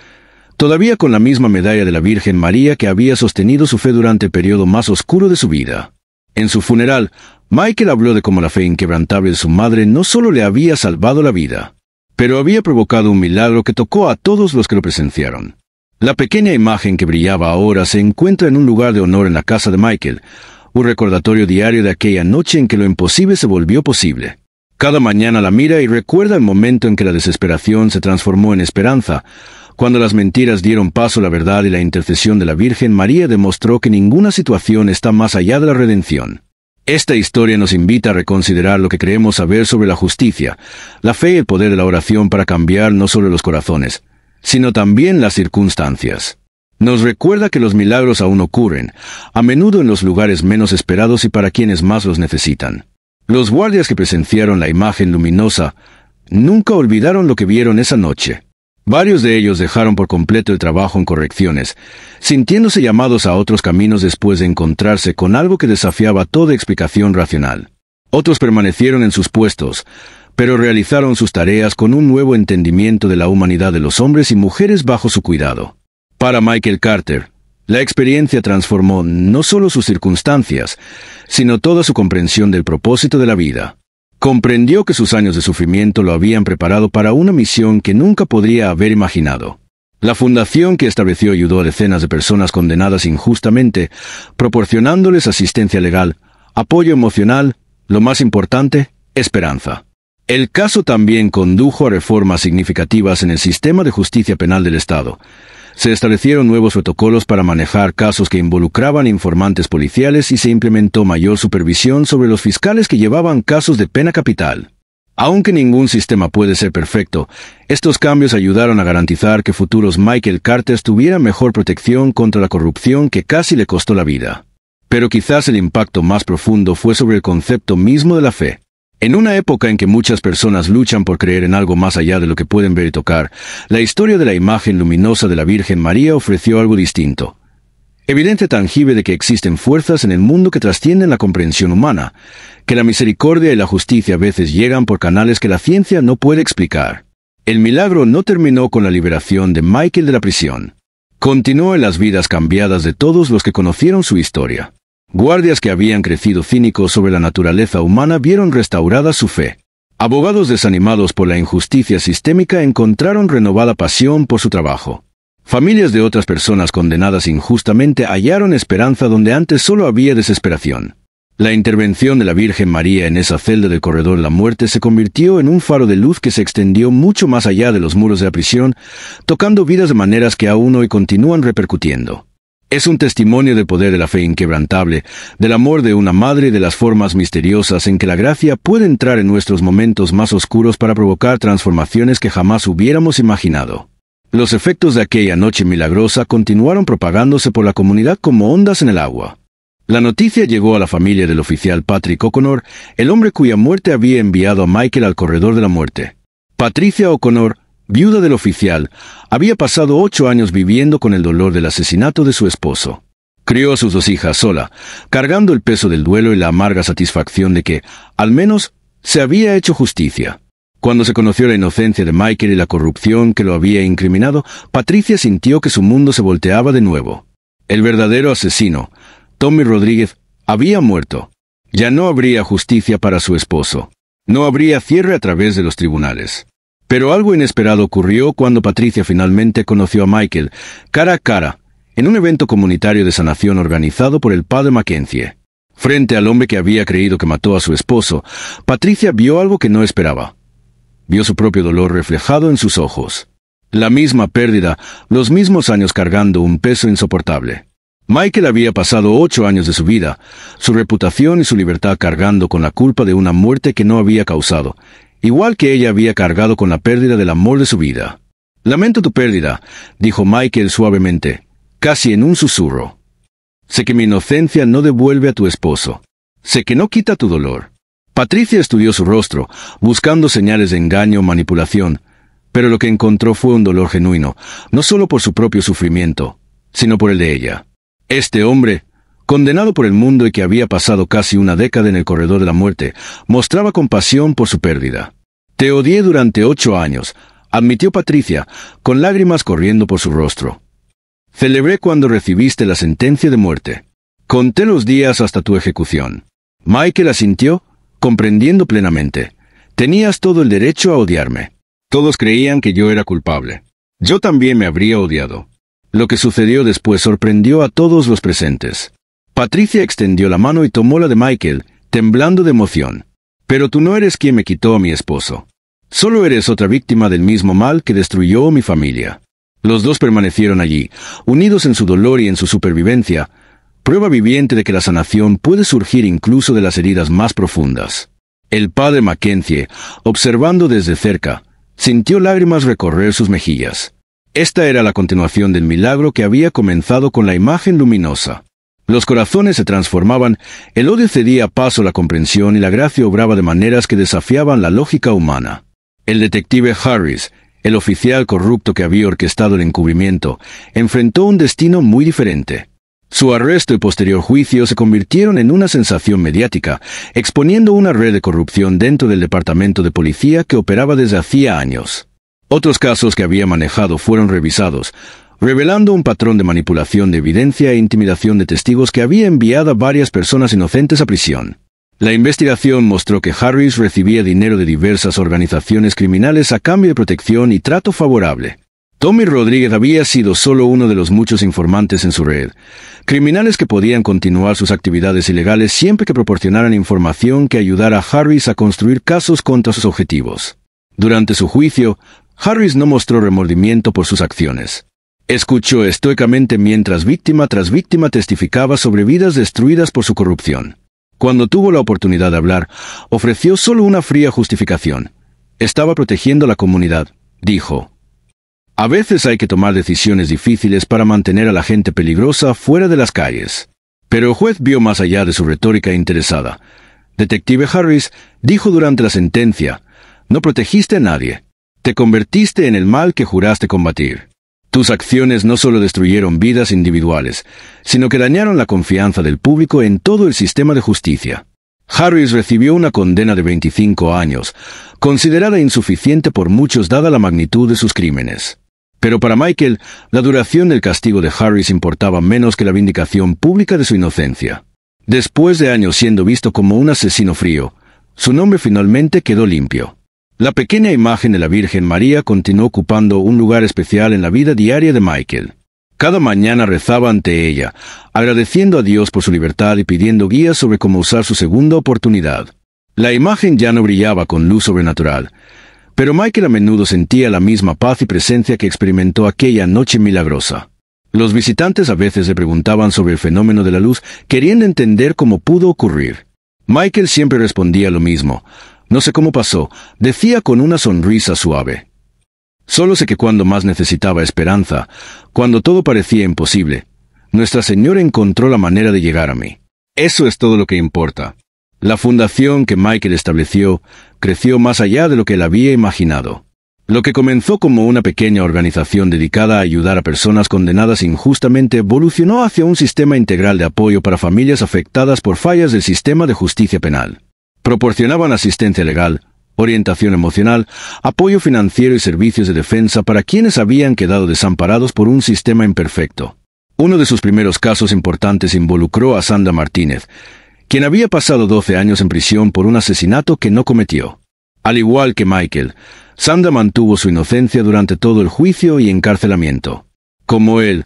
todavía con la misma medalla de la Virgen María que había sostenido su fe durante el periodo más oscuro de su vida. En su funeral, Michael habló de cómo la fe inquebrantable de su madre no solo le había salvado la vida, pero había provocado un milagro que tocó a todos los que lo presenciaron. La pequeña imagen que brillaba ahora se encuentra en un lugar de honor en la casa de Michael, un recordatorio diario de aquella noche en que lo imposible se volvió posible. Cada mañana la mira y recuerda el momento en que la desesperación se transformó en esperanza, cuando las mentiras dieron paso a la verdad y la intercesión de la Virgen María demostró que ninguna situación está más allá de la redención. Esta historia nos invita a reconsiderar lo que creemos saber sobre la justicia, la fe y el poder de la oración para cambiar no solo los corazones, sino también las circunstancias. Nos recuerda que los milagros aún ocurren, a menudo en los lugares menos esperados y para quienes más los necesitan. Los guardias que presenciaron la imagen luminosa nunca olvidaron lo que vieron esa noche. Varios de ellos dejaron por completo el trabajo en correcciones, sintiéndose llamados a otros caminos después de encontrarse con algo que desafiaba toda explicación racional. Otros permanecieron en sus puestos, pero realizaron sus tareas con un nuevo entendimiento de la humanidad de los hombres y mujeres bajo su cuidado. Para Michael Carter, la experiencia transformó no solo sus circunstancias, sino toda su comprensión del propósito de la vida. Comprendió que sus años de sufrimiento lo habían preparado para una misión que nunca podría haber imaginado. La fundación que estableció ayudó a decenas de personas condenadas injustamente, proporcionándoles asistencia legal, apoyo emocional, lo más importante, esperanza. El caso también condujo a reformas significativas en el sistema de justicia penal del Estado. Se establecieron nuevos protocolos para manejar casos que involucraban informantes policiales y se implementó mayor supervisión sobre los fiscales que llevaban casos de pena capital. Aunque ningún sistema puede ser perfecto, estos cambios ayudaron a garantizar que futuros Michael Carter tuvieran mejor protección contra la corrupción que casi le costó la vida. Pero quizás el impacto más profundo fue sobre el concepto mismo de la fe. En una época en que muchas personas luchan por creer en algo más allá de lo que pueden ver y tocar, la historia de la imagen luminosa de la Virgen María ofreció algo distinto. Evidente tangible de que existen fuerzas en el mundo que trascienden la comprensión humana, que la misericordia y la justicia a veces llegan por canales que la ciencia no puede explicar. El milagro no terminó con la liberación de Michael de la prisión. Continuó en las vidas cambiadas de todos los que conocieron su historia. Guardias que habían crecido cínicos sobre la naturaleza humana vieron restaurada su fe. Abogados desanimados por la injusticia sistémica encontraron renovada pasión por su trabajo. Familias de otras personas condenadas injustamente hallaron esperanza donde antes solo había desesperación. La intervención de la Virgen María en esa celda del corredor de la muerte se convirtió en un faro de luz que se extendió mucho más allá de los muros de la prisión, tocando vidas de maneras que aún hoy continúan repercutiendo. Es un testimonio del poder de la fe inquebrantable, del amor de una madre y de las formas misteriosas en que la gracia puede entrar en nuestros momentos más oscuros para provocar transformaciones que jamás hubiéramos imaginado. Los efectos de aquella noche milagrosa continuaron propagándose por la comunidad como ondas en el agua. La noticia llegó a la familia del oficial Patrick O'Connor, el hombre cuya muerte había enviado a Michael al corredor de la muerte. Patricia O'Connor, viuda del oficial, había pasado 8 años viviendo con el dolor del asesinato de su esposo. Crió a sus 2 hijas sola, cargando el peso del duelo y la amarga satisfacción de que, al menos, se había hecho justicia. Cuando se conoció la inocencia de Michael y la corrupción que lo había incriminado, Patricia sintió que su mundo se volteaba de nuevo. El verdadero asesino, Tommy Rodríguez, había muerto. Ya no habría justicia para su esposo. No habría cierre a través de los tribunales. Pero algo inesperado ocurrió cuando Patricia finalmente conoció a Michael, cara a cara, en un evento comunitario de sanación organizado por el padre Mackenzie. Frente al hombre que había creído que mató a su esposo, Patricia vio algo que no esperaba. Vio su propio dolor reflejado en sus ojos. La misma pérdida, los mismos años cargando un peso insoportable. Michael había pasado 8 años de su vida, su reputación y su libertad cargando con la culpa de una muerte que no había causado, igual que ella había cargado con la pérdida del amor de su vida. «Lamento tu pérdida», dijo Michael suavemente, casi en un susurro. «Sé que mi inocencia no devuelve a tu esposo. Sé que no quita tu dolor». Patricia estudió su rostro, buscando señales de engaño o manipulación, pero lo que encontró fue un dolor genuino, no solo por su propio sufrimiento, sino por el de ella. Este hombre, condenado por el mundo y que había pasado casi una década en el corredor de la muerte, mostraba compasión por su pérdida. «Te odié durante 8 años», admitió Patricia, con lágrimas corriendo por su rostro. «Celebré cuando recibiste la sentencia de muerte. Conté los días hasta tu ejecución». Michael asintió, comprendiendo plenamente. «Tenías todo el derecho a odiarme. Todos creían que yo era culpable. Yo también me habría odiado». Lo que sucedió después sorprendió a todos los presentes. Patricia extendió la mano y tomó la de Michael, temblando de emoción. «Pero tú no eres quien me quitó a mi esposo. Solo eres otra víctima del mismo mal que destruyó mi familia». Los dos permanecieron allí, unidos en su dolor y en su supervivencia, prueba viviente de que la sanación puede surgir incluso de las heridas más profundas. El padre Mackenzie, observando desde cerca, sintió lágrimas recorrer sus mejillas. Esta era la continuación del milagro que había comenzado con la imagen luminosa. Los corazones se transformaban, el odio cedía paso a la comprensión y la gracia obraba de maneras que desafiaban la lógica humana. El detective Harris, el oficial corrupto que había orquestado el encubrimiento, enfrentó un destino muy diferente. Su arresto y posterior juicio se convirtieron en una sensación mediática, exponiendo una red de corrupción dentro del departamento de policía que operaba desde hacía años. Otros casos que había manejado fueron revisados, revelando un patrón de manipulación de evidencia e intimidación de testigos que había enviado a varias personas inocentes a prisión. La investigación mostró que Harris recibía dinero de diversas organizaciones criminales a cambio de protección y trato favorable. Tommy Rodríguez había sido solo uno de los muchos informantes en su red, criminales que podían continuar sus actividades ilegales siempre que proporcionaran información que ayudara a Harris a construir casos contra sus objetivos. Durante su juicio, Harris no mostró remordimiento por sus acciones. Escuchó estoicamente mientras víctima tras víctima testificaba sobre vidas destruidas por su corrupción. Cuando tuvo la oportunidad de hablar, ofreció solo una fría justificación. Estaba protegiendo a la comunidad, dijo. A veces hay que tomar decisiones difíciles para mantener a la gente peligrosa fuera de las calles. Pero el juez vio más allá de su retórica interesada. Detective Harris dijo durante la sentencia, «No protegiste a nadie. Te convertiste en el mal que juraste combatir. Tus acciones no solo destruyeron vidas individuales, sino que dañaron la confianza del público en todo el sistema de justicia». Harris recibió una condena de 25 años, considerada insuficiente por muchos dada la magnitud de sus crímenes. Pero para Michael, la duración del castigo de Harris importaba menos que la vindicación pública de su inocencia. Después de años siendo visto como un asesino frío, su nombre finalmente quedó limpio. La pequeña imagen de la Virgen María continuó ocupando un lugar especial en la vida diaria de Michael. Cada mañana rezaba ante ella, agradeciendo a Dios por su libertad y pidiendo guías sobre cómo usar su segunda oportunidad. La imagen ya no brillaba con luz sobrenatural, pero Michael a menudo sentía la misma paz y presencia que experimentó aquella noche milagrosa. Los visitantes a veces le preguntaban sobre el fenómeno de la luz, queriendo entender cómo pudo ocurrir. Michael siempre respondía lo mismo. No sé cómo pasó, decía con una sonrisa suave. Solo sé que cuando más necesitaba esperanza, cuando todo parecía imposible, Nuestra Señora encontró la manera de llegar a mí. Eso es todo lo que importa. La fundación que Michael estableció creció más allá de lo que él había imaginado. Lo que comenzó como una pequeña organización dedicada a ayudar a personas condenadas injustamente evolucionó hacia un sistema integral de apoyo para familias afectadas por fallas del sistema de justicia penal. Proporcionaban asistencia legal, orientación emocional, apoyo financiero y servicios de defensa para quienes habían quedado desamparados por un sistema imperfecto. Uno de sus primeros casos importantes involucró a Sandra Martínez, quien había pasado 12 años en prisión por un asesinato que no cometió. Al igual que Michael, Sandra mantuvo su inocencia durante todo el juicio y encarcelamiento. Como él,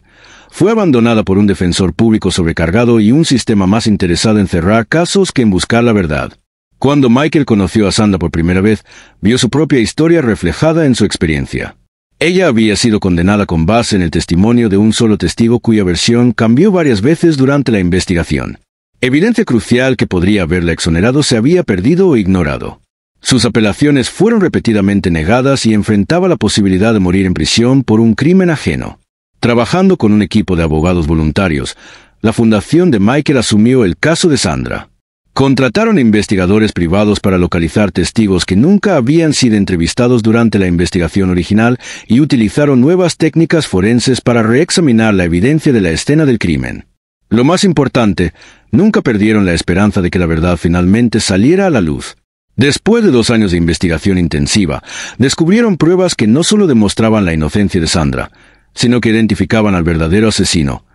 fue abandonada por un defensor público sobrecargado y un sistema más interesado en cerrar casos que en buscar la verdad. Cuando Michael conoció a Sandra por primera vez, vio su propia historia reflejada en su experiencia. Ella había sido condenada con base en el testimonio de un solo testigo cuya versión cambió varias veces durante la investigación. Evidencia crucial que podría haberla exonerado se había perdido o ignorado. Sus apelaciones fueron repetidamente negadas y enfrentaba la posibilidad de morir en prisión por un crimen ajeno. Trabajando con un equipo de abogados voluntarios, la fundación de Michael asumió el caso de Sandra. Contrataron investigadores privados para localizar testigos que nunca habían sido entrevistados durante la investigación original y utilizaron nuevas técnicas forenses para reexaminar la evidencia de la escena del crimen. Lo más importante, nunca perdieron la esperanza de que la verdad finalmente saliera a la luz. Después de 2 años de investigación intensiva, descubrieron pruebas que no solo demostraban la inocencia de Sandra, sino que identificaban al verdadero asesino,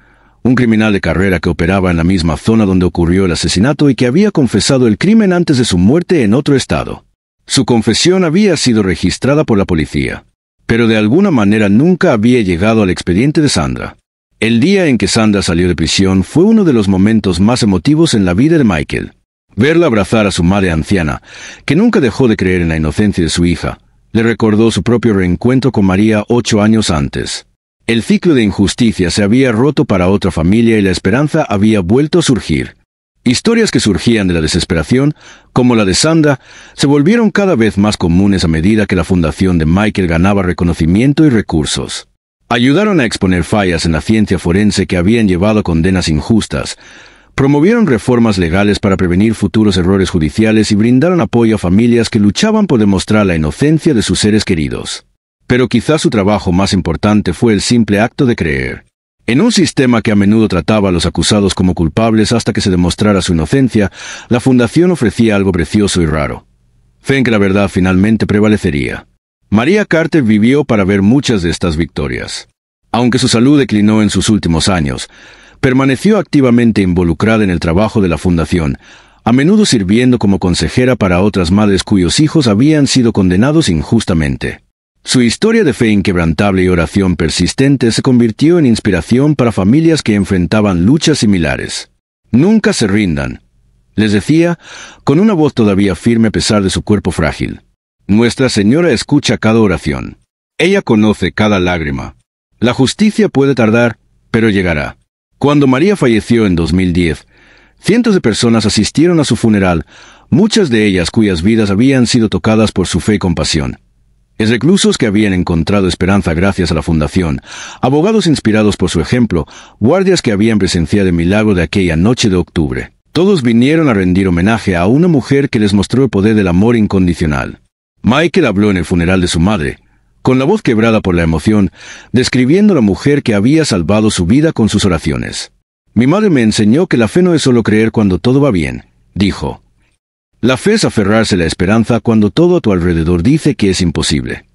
un criminal de carrera que operaba en la misma zona donde ocurrió el asesinato y que había confesado el crimen antes de su muerte en otro estado. Su confesión había sido registrada por la policía, pero de alguna manera nunca había llegado al expediente de Sandra. El día en que Sandra salió de prisión fue uno de los momentos más emotivos en la vida de Michael. Verla abrazar a su madre anciana, que nunca dejó de creer en la inocencia de su hija, le recordó su propio reencuentro con María 8 años antes. El ciclo de injusticia se había roto para otra familia y la esperanza había vuelto a surgir. Historias que surgían de la desesperación, como la de Sandra, se volvieron cada vez más comunes a medida que la fundación de Michael ganaba reconocimiento y recursos. Ayudaron a exponer fallas en la ciencia forense que habían llevado a condenas injustas, promovieron reformas legales para prevenir futuros errores judiciales y brindaron apoyo a familias que luchaban por demostrar la inocencia de sus seres queridos. Pero quizás su trabajo más importante fue el simple acto de creer. En un sistema que a menudo trataba a los acusados como culpables hasta que se demostrara su inocencia, la fundación ofrecía algo precioso y raro: fe en que la verdad finalmente prevalecería. María Carter vivió para ver muchas de estas victorias. Aunque su salud declinó en sus últimos años, permaneció activamente involucrada en el trabajo de la fundación, a menudo sirviendo como consejera para otras madres cuyos hijos habían sido condenados injustamente. Su historia de fe inquebrantable y oración persistente se convirtió en inspiración para familias que enfrentaban luchas similares. Nunca se rindan, les decía, con una voz todavía firme a pesar de su cuerpo frágil. Nuestra Señora escucha cada oración. Ella conoce cada lágrima. La justicia puede tardar, pero llegará. Cuando María falleció en 2010, cientos de personas asistieron a su funeral, muchas de ellas cuyas vidas habían sido tocadas por su fe y compasión. Reclusos que habían encontrado esperanza gracias a la fundación, abogados inspirados por su ejemplo, guardias que habían presenciado el milagro de aquella noche de octubre. Todos vinieron a rendir homenaje a una mujer que les mostró el poder del amor incondicional. Michael habló en el funeral de su madre, con la voz quebrada por la emoción, describiendo a la mujer que había salvado su vida con sus oraciones. «Mi madre me enseñó que la fe no es solo creer cuando todo va bien», dijo. La fe es aferrarse a la esperanza cuando todo a tu alrededor dice que es imposible.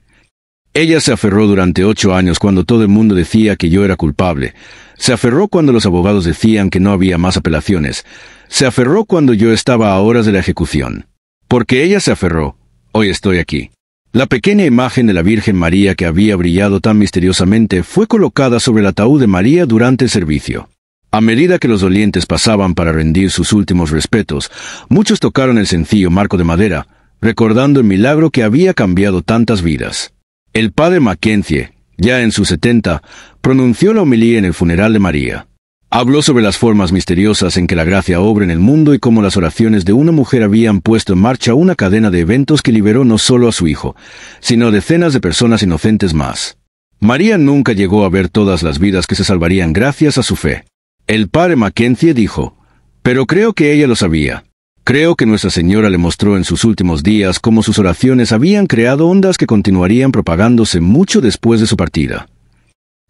Ella se aferró durante 8 años cuando todo el mundo decía que yo era culpable. Se aferró cuando los abogados decían que no había más apelaciones. Se aferró cuando yo estaba a horas de la ejecución. Porque ella se aferró, hoy estoy aquí. La pequeña imagen de la Virgen María que había brillado tan misteriosamente fue colocada sobre el ataúd de María durante el servicio. A medida que los dolientes pasaban para rendir sus últimos respetos, muchos tocaron el sencillo marco de madera, recordando el milagro que había cambiado tantas vidas. El padre Mackenzie, ya en sus 70, pronunció la homilía en el funeral de María. Habló sobre las formas misteriosas en que la gracia obra en el mundo y cómo las oraciones de una mujer habían puesto en marcha una cadena de eventos que liberó no solo a su hijo, sino a decenas de personas inocentes más. María nunca llegó a ver todas las vidas que se salvarían gracias a su fe. El padre Mackenzie dijo, pero creo que ella lo sabía. Creo que Nuestra Señora le mostró en sus últimos días cómo sus oraciones habían creado ondas que continuarían propagándose mucho después de su partida.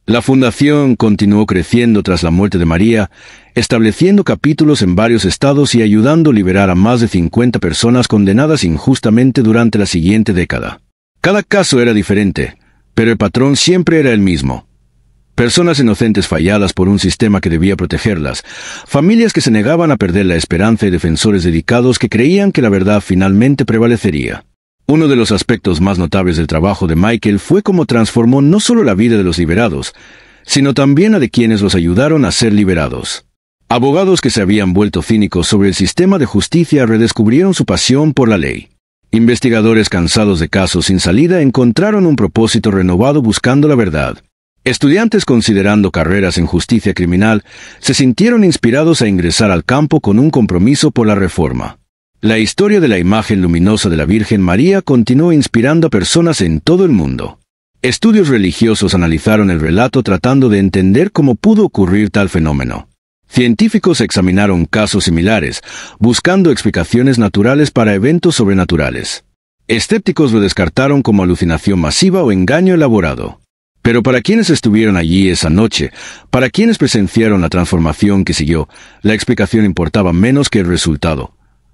La fundación continuó creciendo tras la muerte de María, estableciendo capítulos en varios estados y ayudando a liberar a más de 50 personas condenadas injustamente durante la siguiente década. Cada caso era diferente, pero el patrón siempre era el mismo. Personas inocentes falladas por un sistema que debía protegerlas, familias que se negaban a perder la esperanza y defensores dedicados que creían que la verdad finalmente prevalecería. Uno de los aspectos más notables del trabajo de Michael fue cómo transformó no solo la vida de los liberados, sino también a de quienes los ayudaron a ser liberados. Abogados que se habían vuelto cínicos sobre el sistema de justicia redescubrieron su pasión por la ley. Investigadores cansados de casos sin salida encontraron un propósito renovado buscando la verdad. Estudiantes considerando carreras en justicia criminal se sintieron inspirados a ingresar al campo con un compromiso por la reforma. La historia de la imagen luminosa de la Virgen María continuó inspirando a personas en todo el mundo. Estudios religiosos analizaron el relato tratando de entender cómo pudo ocurrir tal fenómeno. Científicos examinaron casos similares, buscando explicaciones naturales para eventos sobrenaturales. Escépticos lo descartaron como alucinación masiva o engaño elaborado. Pero para quienes estuvieron allí esa noche, para quienes presenciaron la transformación que siguió, la explicación importaba menos que el resultado.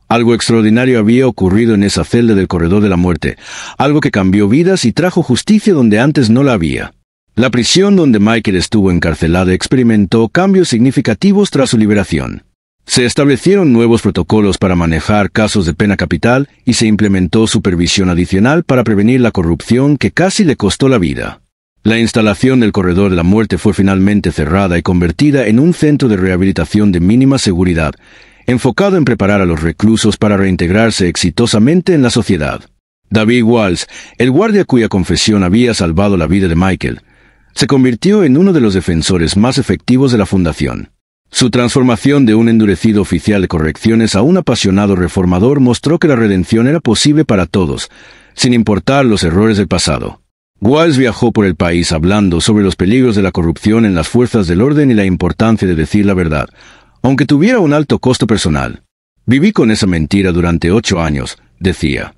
Algo extraordinario había ocurrido en esa celda del corredor de la muerte, algo que cambió vidas y trajo justicia donde antes no la había. La prisión donde Michael estuvo encarcelado experimentó cambios significativos tras su liberación. Se establecieron nuevos protocolos para manejar casos de pena capital y se implementó supervisión adicional para prevenir la corrupción que casi le costó la vida. La instalación del corredor de la muerte fue finalmente cerrada y convertida en un centro de rehabilitación de mínima seguridad, enfocado en preparar a los reclusos para reintegrarse exitosamente en la sociedad. David Walsh, el guardia cuya confesión había salvado la vida de Michael, se convirtió en uno de los defensores más efectivos de la fundación. Su transformación de un endurecido oficial de correcciones a un apasionado reformador mostró que la redención era posible para todos, sin importar los errores del pasado. Walsh viajó por el país hablando sobre los peligros de la corrupción en las fuerzas del orden y la importancia de decir la verdad, aunque tuviera un alto costo personal. Viví con esa mentira durante 8 años, decía.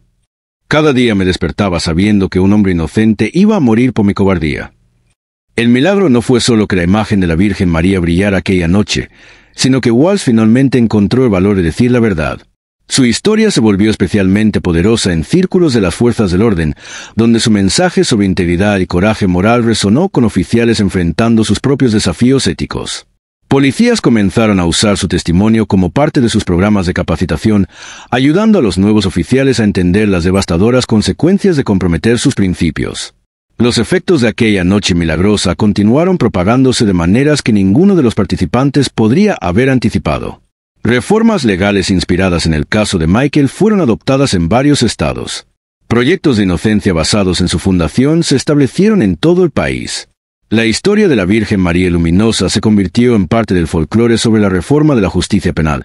Cada día me despertaba sabiendo que un hombre inocente iba a morir por mi cobardía. El milagro no fue solo que la imagen de la Virgen María brillara aquella noche, sino que Walsh finalmente encontró el valor de decir la verdad. Su historia se volvió especialmente poderosa en círculos de las fuerzas del orden, donde su mensaje sobre integridad y coraje moral resonó con oficiales enfrentando sus propios desafíos éticos. Policías comenzaron a usar su testimonio como parte de sus programas de capacitación, ayudando a los nuevos oficiales a entender las devastadoras consecuencias de comprometer sus principios. Los efectos de aquella noche milagrosa continuaron propagándose de maneras que ninguno de los participantes podría haber anticipado. Reformas legales inspiradas en el caso de Michael fueron adoptadas en varios estados. Proyectos de inocencia basados en su fundación se establecieron en todo el país. La historia de la Virgen María Luminosa se convirtió en parte del folclore sobre la reforma de la justicia penal,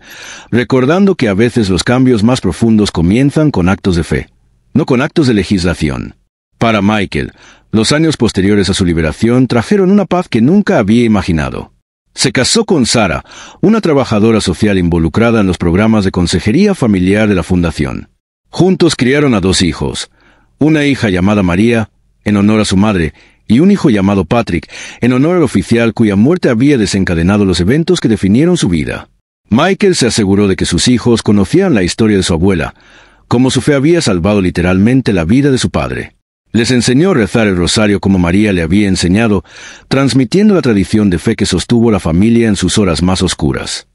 recordando que a veces los cambios más profundos comienzan con actos de fe, no con actos de legislación. Para Michael, los años posteriores a su liberación trajeron una paz que nunca había imaginado. Se casó con Sara, una trabajadora social involucrada en los programas de consejería familiar de la fundación. Juntos criaron a 2 hijos, una hija llamada María, en honor a su madre, y un hijo llamado Patrick, en honor al oficial cuya muerte había desencadenado los eventos que definieron su vida. Michael se aseguró de que sus hijos conocieran la historia de su abuela, como su fe había salvado literalmente la vida de su padre. Les enseñó a rezar el rosario como María le había enseñado, transmitiendo la tradición de fe que sostuvo la familia en sus horas más oscuras.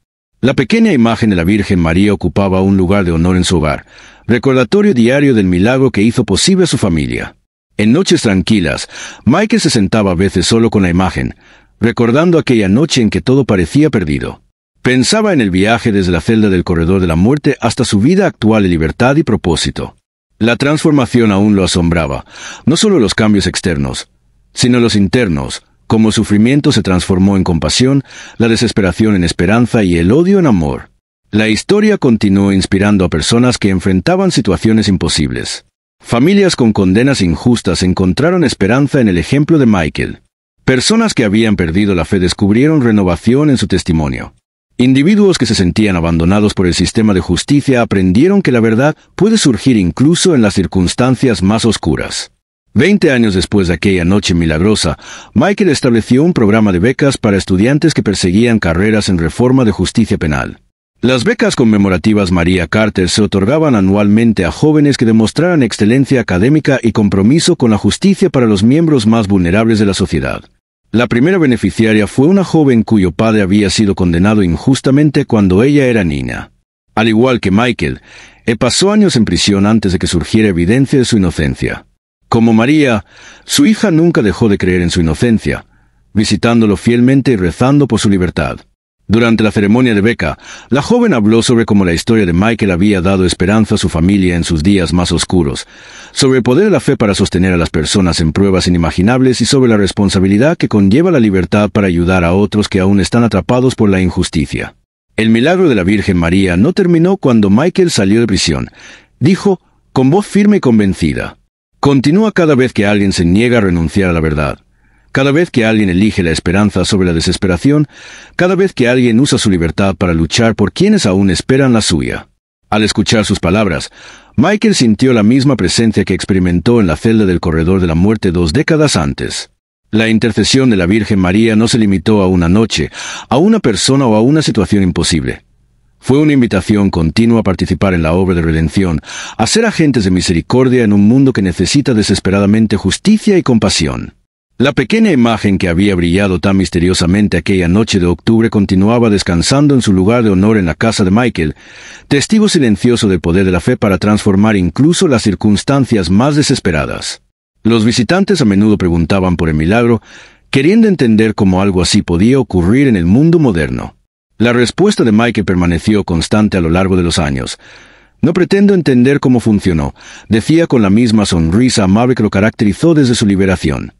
La pequeña imagen de la Virgen María ocupaba un lugar de honor en su hogar, recordatorio diario del milagro que hizo posible a su familia. En noches tranquilas, Michael se sentaba a veces solo con la imagen, recordando aquella noche en que todo parecía perdido. Pensaba en el viaje desde la celda del corredor de la muerte hasta su vida actual de libertad y propósito. La transformación aún lo asombraba, no solo los cambios externos, sino los internos, como el sufrimiento se transformó en compasión, la desesperación en esperanza y el odio en amor. La historia continuó inspirando a personas que enfrentaban situaciones imposibles. Familias con condenas injustas encontraron esperanza en el ejemplo de Michael. Personas que habían perdido la fe descubrieron renovación en su testimonio. Individuos que se sentían abandonados por el sistema de justicia aprendieron que la verdad puede surgir incluso en las circunstancias más oscuras. 20 años después de aquella noche milagrosa, Michael estableció un programa de becas para estudiantes que perseguían carreras en reforma de justicia penal. Las becas conmemorativas María Carter se otorgaban anualmente a jóvenes que demostraran excelencia académica y compromiso con la justicia para los miembros más vulnerables de la sociedad. La primera beneficiaria fue una joven cuyo padre había sido condenado injustamente cuando ella era niña. Al igual que Michael, pasó años en prisión antes de que surgiera evidencia de su inocencia. Como María, su hija nunca dejó de creer en su inocencia, visitándolo fielmente y rezando por su libertad. Durante la ceremonia de beca, la joven habló sobre cómo la historia de Michael había dado esperanza a su familia en sus días más oscuros, sobre el poder de la fe para sostener a las personas en pruebas inimaginables y sobre la responsabilidad que conlleva la libertad para ayudar a otros que aún están atrapados por la injusticia. El milagro de la Virgen María no terminó cuando Michael salió de prisión. Dijo, con voz firme y convencida: "Continúa cada vez que alguien se niega a renunciar a la verdad. Cada vez que alguien elige la esperanza sobre la desesperación, cada vez que alguien usa su libertad para luchar por quienes aún esperan la suya". Al escuchar sus palabras, Michael sintió la misma presencia que experimentó en la celda del corredor de la muerte 2 décadas antes. La intercesión de la Virgen María no se limitó a una noche, a una persona o a una situación imposible. Fue una invitación continua a participar en la obra de redención, a ser agentes de misericordia en un mundo que necesita desesperadamente justicia y compasión. La pequeña imagen que había brillado tan misteriosamente aquella noche de octubre continuaba descansando en su lugar de honor en la casa de Michael, testigo silencioso del poder de la fe para transformar incluso las circunstancias más desesperadas. Los visitantes a menudo preguntaban por el milagro, queriendo entender cómo algo así podía ocurrir en el mundo moderno. La respuesta de Michael permaneció constante a lo largo de los años. "No pretendo entender cómo funcionó", decía con la misma sonrisa amable que lo caracterizó desde su liberación.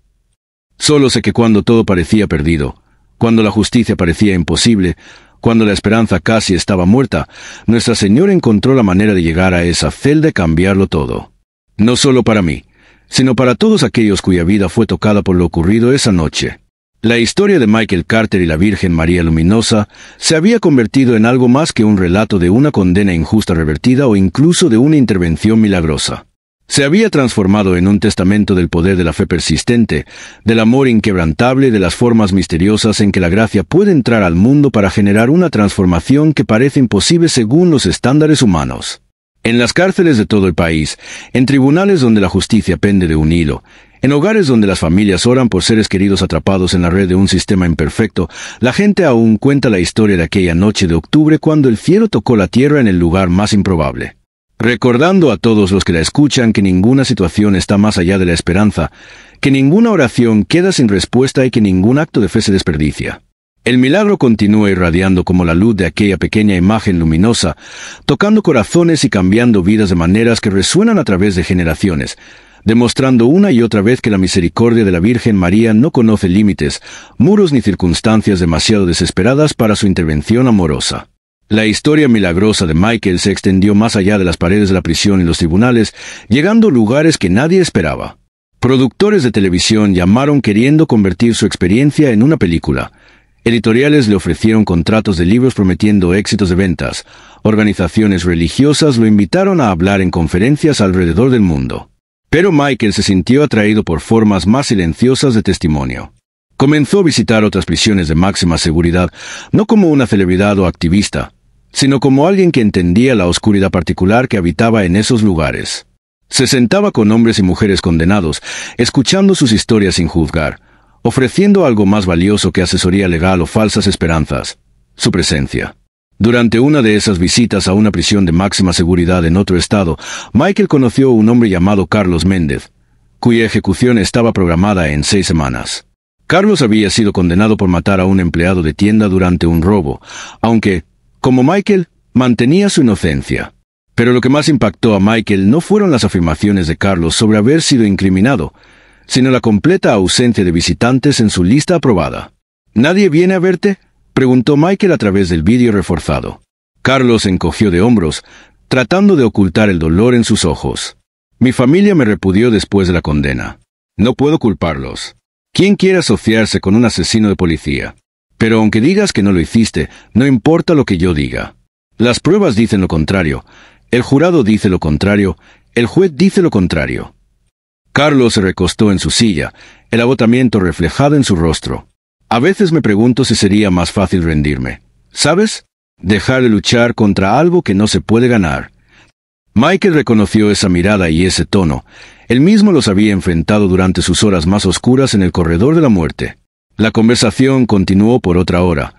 "Solo sé que cuando todo parecía perdido, cuando la justicia parecía imposible, cuando la esperanza casi estaba muerta, Nuestra Señora encontró la manera de llegar a esa celda y cambiarlo todo. No solo para mí, sino para todos aquellos cuya vida fue tocada por lo ocurrido esa noche". La historia de Michael Carter y la Virgen María Luminosa se había convertido en algo más que un relato de una condena injusta revertida o incluso de una intervención milagrosa. Se había transformado en un testamento del poder de la fe persistente, del amor inquebrantable y de las formas misteriosas en que la gracia puede entrar al mundo para generar una transformación que parece imposible según los estándares humanos. En las cárceles de todo el país, en tribunales donde la justicia pende de un hilo, en hogares donde las familias oran por seres queridos atrapados en la red de un sistema imperfecto, la gente aún cuenta la historia de aquella noche de octubre cuando el cielo tocó la tierra en el lugar más improbable. Recordando a todos los que la escuchan que ninguna situación está más allá de la esperanza, que ninguna oración queda sin respuesta y que ningún acto de fe se desperdicia. El milagro continúa irradiando como la luz de aquella pequeña imagen luminosa, tocando corazones y cambiando vidas de maneras que resuenan a través de generaciones, demostrando una y otra vez que la misericordia de la Virgen María no conoce límites, muros ni circunstancias demasiado desesperadas para su intervención amorosa. La historia milagrosa de Michael se extendió más allá de las paredes de la prisión y los tribunales, llegando a lugares que nadie esperaba. Productores de televisión llamaron queriendo convertir su experiencia en una película. Editoriales le ofrecieron contratos de libros prometiendo éxitos de ventas. Organizaciones religiosas lo invitaron a hablar en conferencias alrededor del mundo. Pero Michael se sintió atraído por formas más silenciosas de testimonio. Comenzó a visitar otras prisiones de máxima seguridad, no como una celebridad o activista, sino como alguien que entendía la oscuridad particular que habitaba en esos lugares. Se sentaba con hombres y mujeres condenados, escuchando sus historias sin juzgar, ofreciendo algo más valioso que asesoría legal o falsas esperanzas: su presencia. Durante una de esas visitas a una prisión de máxima seguridad en otro estado, Michael conoció a un hombre llamado Carlos Méndez, cuya ejecución estaba programada en 6 semanas. Carlos había sido condenado por matar a un empleado de tienda durante un robo, aunque, como Michael, mantenía su inocencia. Pero lo que más impactó a Michael no fueron las afirmaciones de Carlos sobre haber sido incriminado, sino la completa ausencia de visitantes en su lista aprobada. ¿Nadie viene a verte?, preguntó Michael a través del vídeo reforzado. Carlos encogió de hombros, tratando de ocultar el dolor en sus ojos. Mi familia me repudió después de la condena. No puedo culparlos. ¿Quién quiere asociarse con un asesino de policía? Pero aunque digas que no lo hiciste, no importa lo que yo diga. Las pruebas dicen lo contrario, el jurado dice lo contrario, el juez dice lo contrario. Carlos se recostó en su silla, el agotamiento reflejado en su rostro. A veces me pregunto si sería más fácil rendirme. ¿Sabes? Dejar de luchar contra algo que no se puede ganar. Michael reconoció esa mirada y ese tono. Él mismo los había enfrentado durante sus horas más oscuras en el corredor de la muerte. La conversación continuó por otra hora,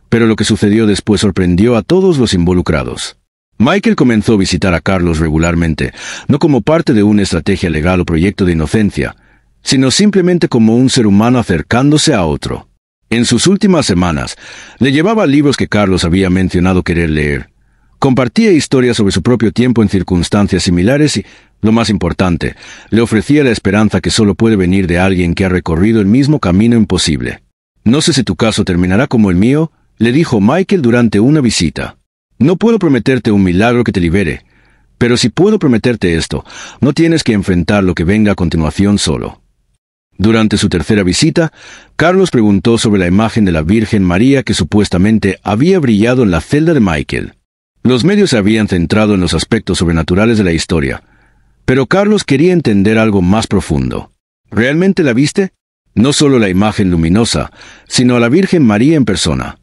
pero lo que sucedió después sorprendió a todos los involucrados. Michael comenzó a visitar a Carlos regularmente, no como parte de una estrategia legal o proyecto de inocencia, sino simplemente como un ser humano acercándose a otro. En sus últimas semanas, le llevaba libros que Carlos había mencionado querer leer. Compartía historias sobre su propio tiempo en circunstancias similares y, lo más importante, le ofrecía la esperanza que solo puede venir de alguien que ha recorrido el mismo camino imposible. No sé si tu caso terminará como el mío, le dijo Michael durante una visita. No puedo prometerte un milagro que te libere, pero si puedo prometerte esto, no tienes que enfrentar lo que venga a continuación solo. Durante su tercera visita, Carlos preguntó sobre la imagen de la Virgen María que supuestamente había brillado en la celda de Michael. Los medios se habían centrado en los aspectos sobrenaturales de la historia, pero Carlos quería entender algo más profundo. ¿Realmente la viste? No solo la imagen luminosa, sino a la Virgen María en persona.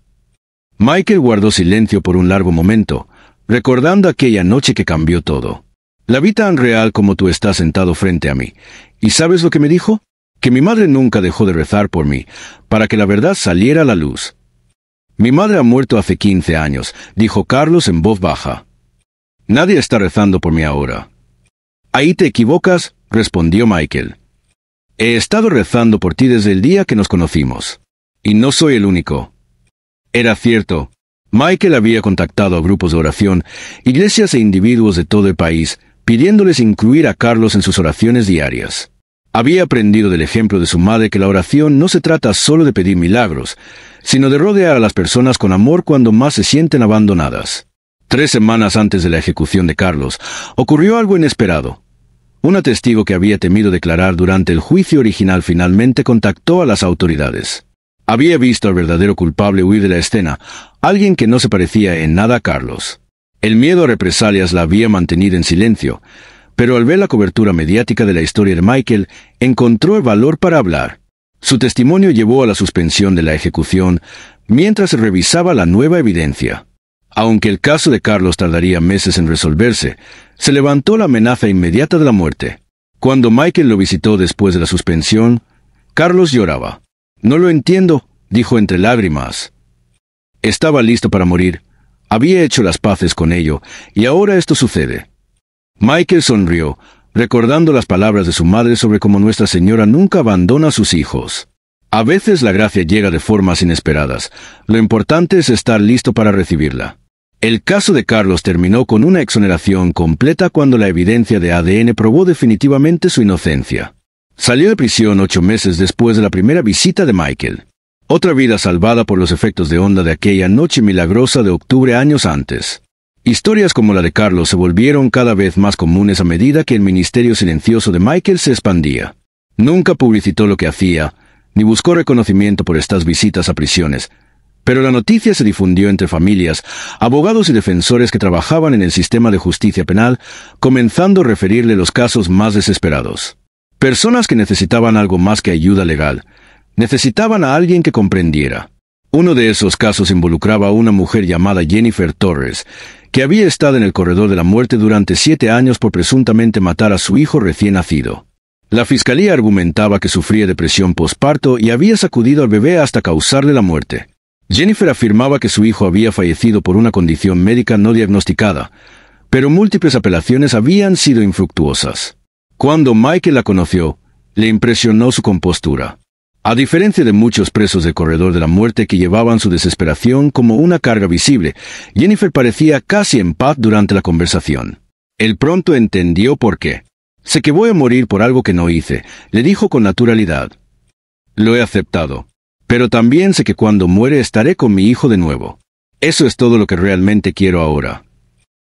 Michael guardó silencio por un largo momento, recordando aquella noche que cambió todo. La vi tan real como tú estás sentado frente a mí. ¿Y sabes lo que me dijo? Que mi madre nunca dejó de rezar por mí, para que la verdad saliera a la luz. Mi madre ha muerto hace 15 años, dijo Carlos en voz baja. Nadie está rezando por mí ahora. Ahí te equivocas, respondió Michael. He estado rezando por ti desde el día que nos conocimos. Y no soy el único. Era cierto. Michael había contactado a grupos de oración, iglesias e individuos de todo el país, pidiéndoles incluir a Carlos en sus oraciones diarias. Había aprendido del ejemplo de su madre que la oración no se trata solo de pedir milagros, sino de rodear a las personas con amor cuando más se sienten abandonadas. 3 semanas antes de la ejecución de Carlos, ocurrió algo inesperado. Una testigo que había temido declarar durante el juicio original finalmente contactó a las autoridades. Había visto al verdadero culpable huir de la escena, alguien que no se parecía en nada a Carlos. El miedo a represalias la había mantenido en silencio, pero al ver la cobertura mediática de la historia de Michael, encontró el valor para hablar. Su testimonio llevó a la suspensión de la ejecución mientras se revisaba la nueva evidencia. Aunque el caso de Carlos tardaría meses en resolverse, se levantó la amenaza inmediata de la muerte. Cuando Michael lo visitó después de la suspensión, Carlos lloraba. No lo entiendo, dijo entre lágrimas. Estaba listo para morir. Había hecho las paces con ello, y ahora esto sucede. Michael sonrió, recordando las palabras de su madre sobre cómo Nuestra Señora nunca abandona a sus hijos. A veces la gracia llega de formas inesperadas. Lo importante es estar listo para recibirla. El caso de Carlos terminó con una exoneración completa cuando la evidencia de ADN probó definitivamente su inocencia. Salió de prisión 8 meses después de la primera visita de Michael. Otra vida salvada por los efectos de onda de aquella noche milagrosa de octubre años antes. Historias como la de Carlos se volvieron cada vez más comunes a medida que el ministerio silencioso de Michael se expandía. Nunca publicitó lo que hacía, ni buscó reconocimiento por estas visitas a prisiones, pero la noticia se difundió entre familias, abogados y defensores que trabajaban en el sistema de justicia penal, comenzando a referirle los casos más desesperados. Personas que necesitaban algo más que ayuda legal, necesitaban a alguien que comprendiera. Uno de esos casos involucraba a una mujer llamada Jennifer Torres, que había estado en el corredor de la muerte durante 7 años por presuntamente matar a su hijo recién nacido. La fiscalía argumentaba que sufría depresión posparto y había sacudido al bebé hasta causarle la muerte. Jennifer afirmaba que su hijo había fallecido por una condición médica no diagnosticada, pero múltiples apelaciones habían sido infructuosas. Cuando Michael la conoció, le impresionó su compostura. A diferencia de muchos presos del corredor de la muerte que llevaban su desesperación como una carga visible, Jennifer parecía casi en paz durante la conversación. Él pronto entendió por qué. «Sé que voy a morir por algo que no hice», le dijo con naturalidad. «Lo he aceptado. Pero también sé que cuando muere estaré con mi hijo de nuevo. Eso es todo lo que realmente quiero ahora».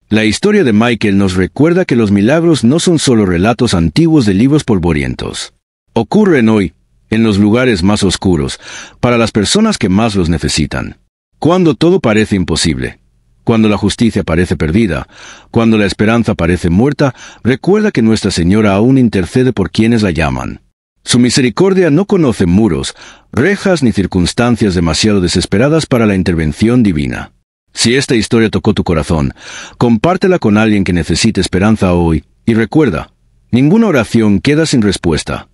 La historia de Michael nos recuerda que los milagros no son solo relatos antiguos de libros polvorientos. Ocurren hoy, en los lugares más oscuros, para las personas que más los necesitan. Cuando todo parece imposible, cuando la justicia parece perdida, cuando la esperanza parece muerta, recuerda que Nuestra Señora aún intercede por quienes la llaman. Su misericordia no conoce muros, rejas ni circunstancias demasiado desesperadas para la intervención divina. Si esta historia tocó tu corazón, compártela con alguien que necesite esperanza hoy, y recuerda, ninguna oración queda sin respuesta.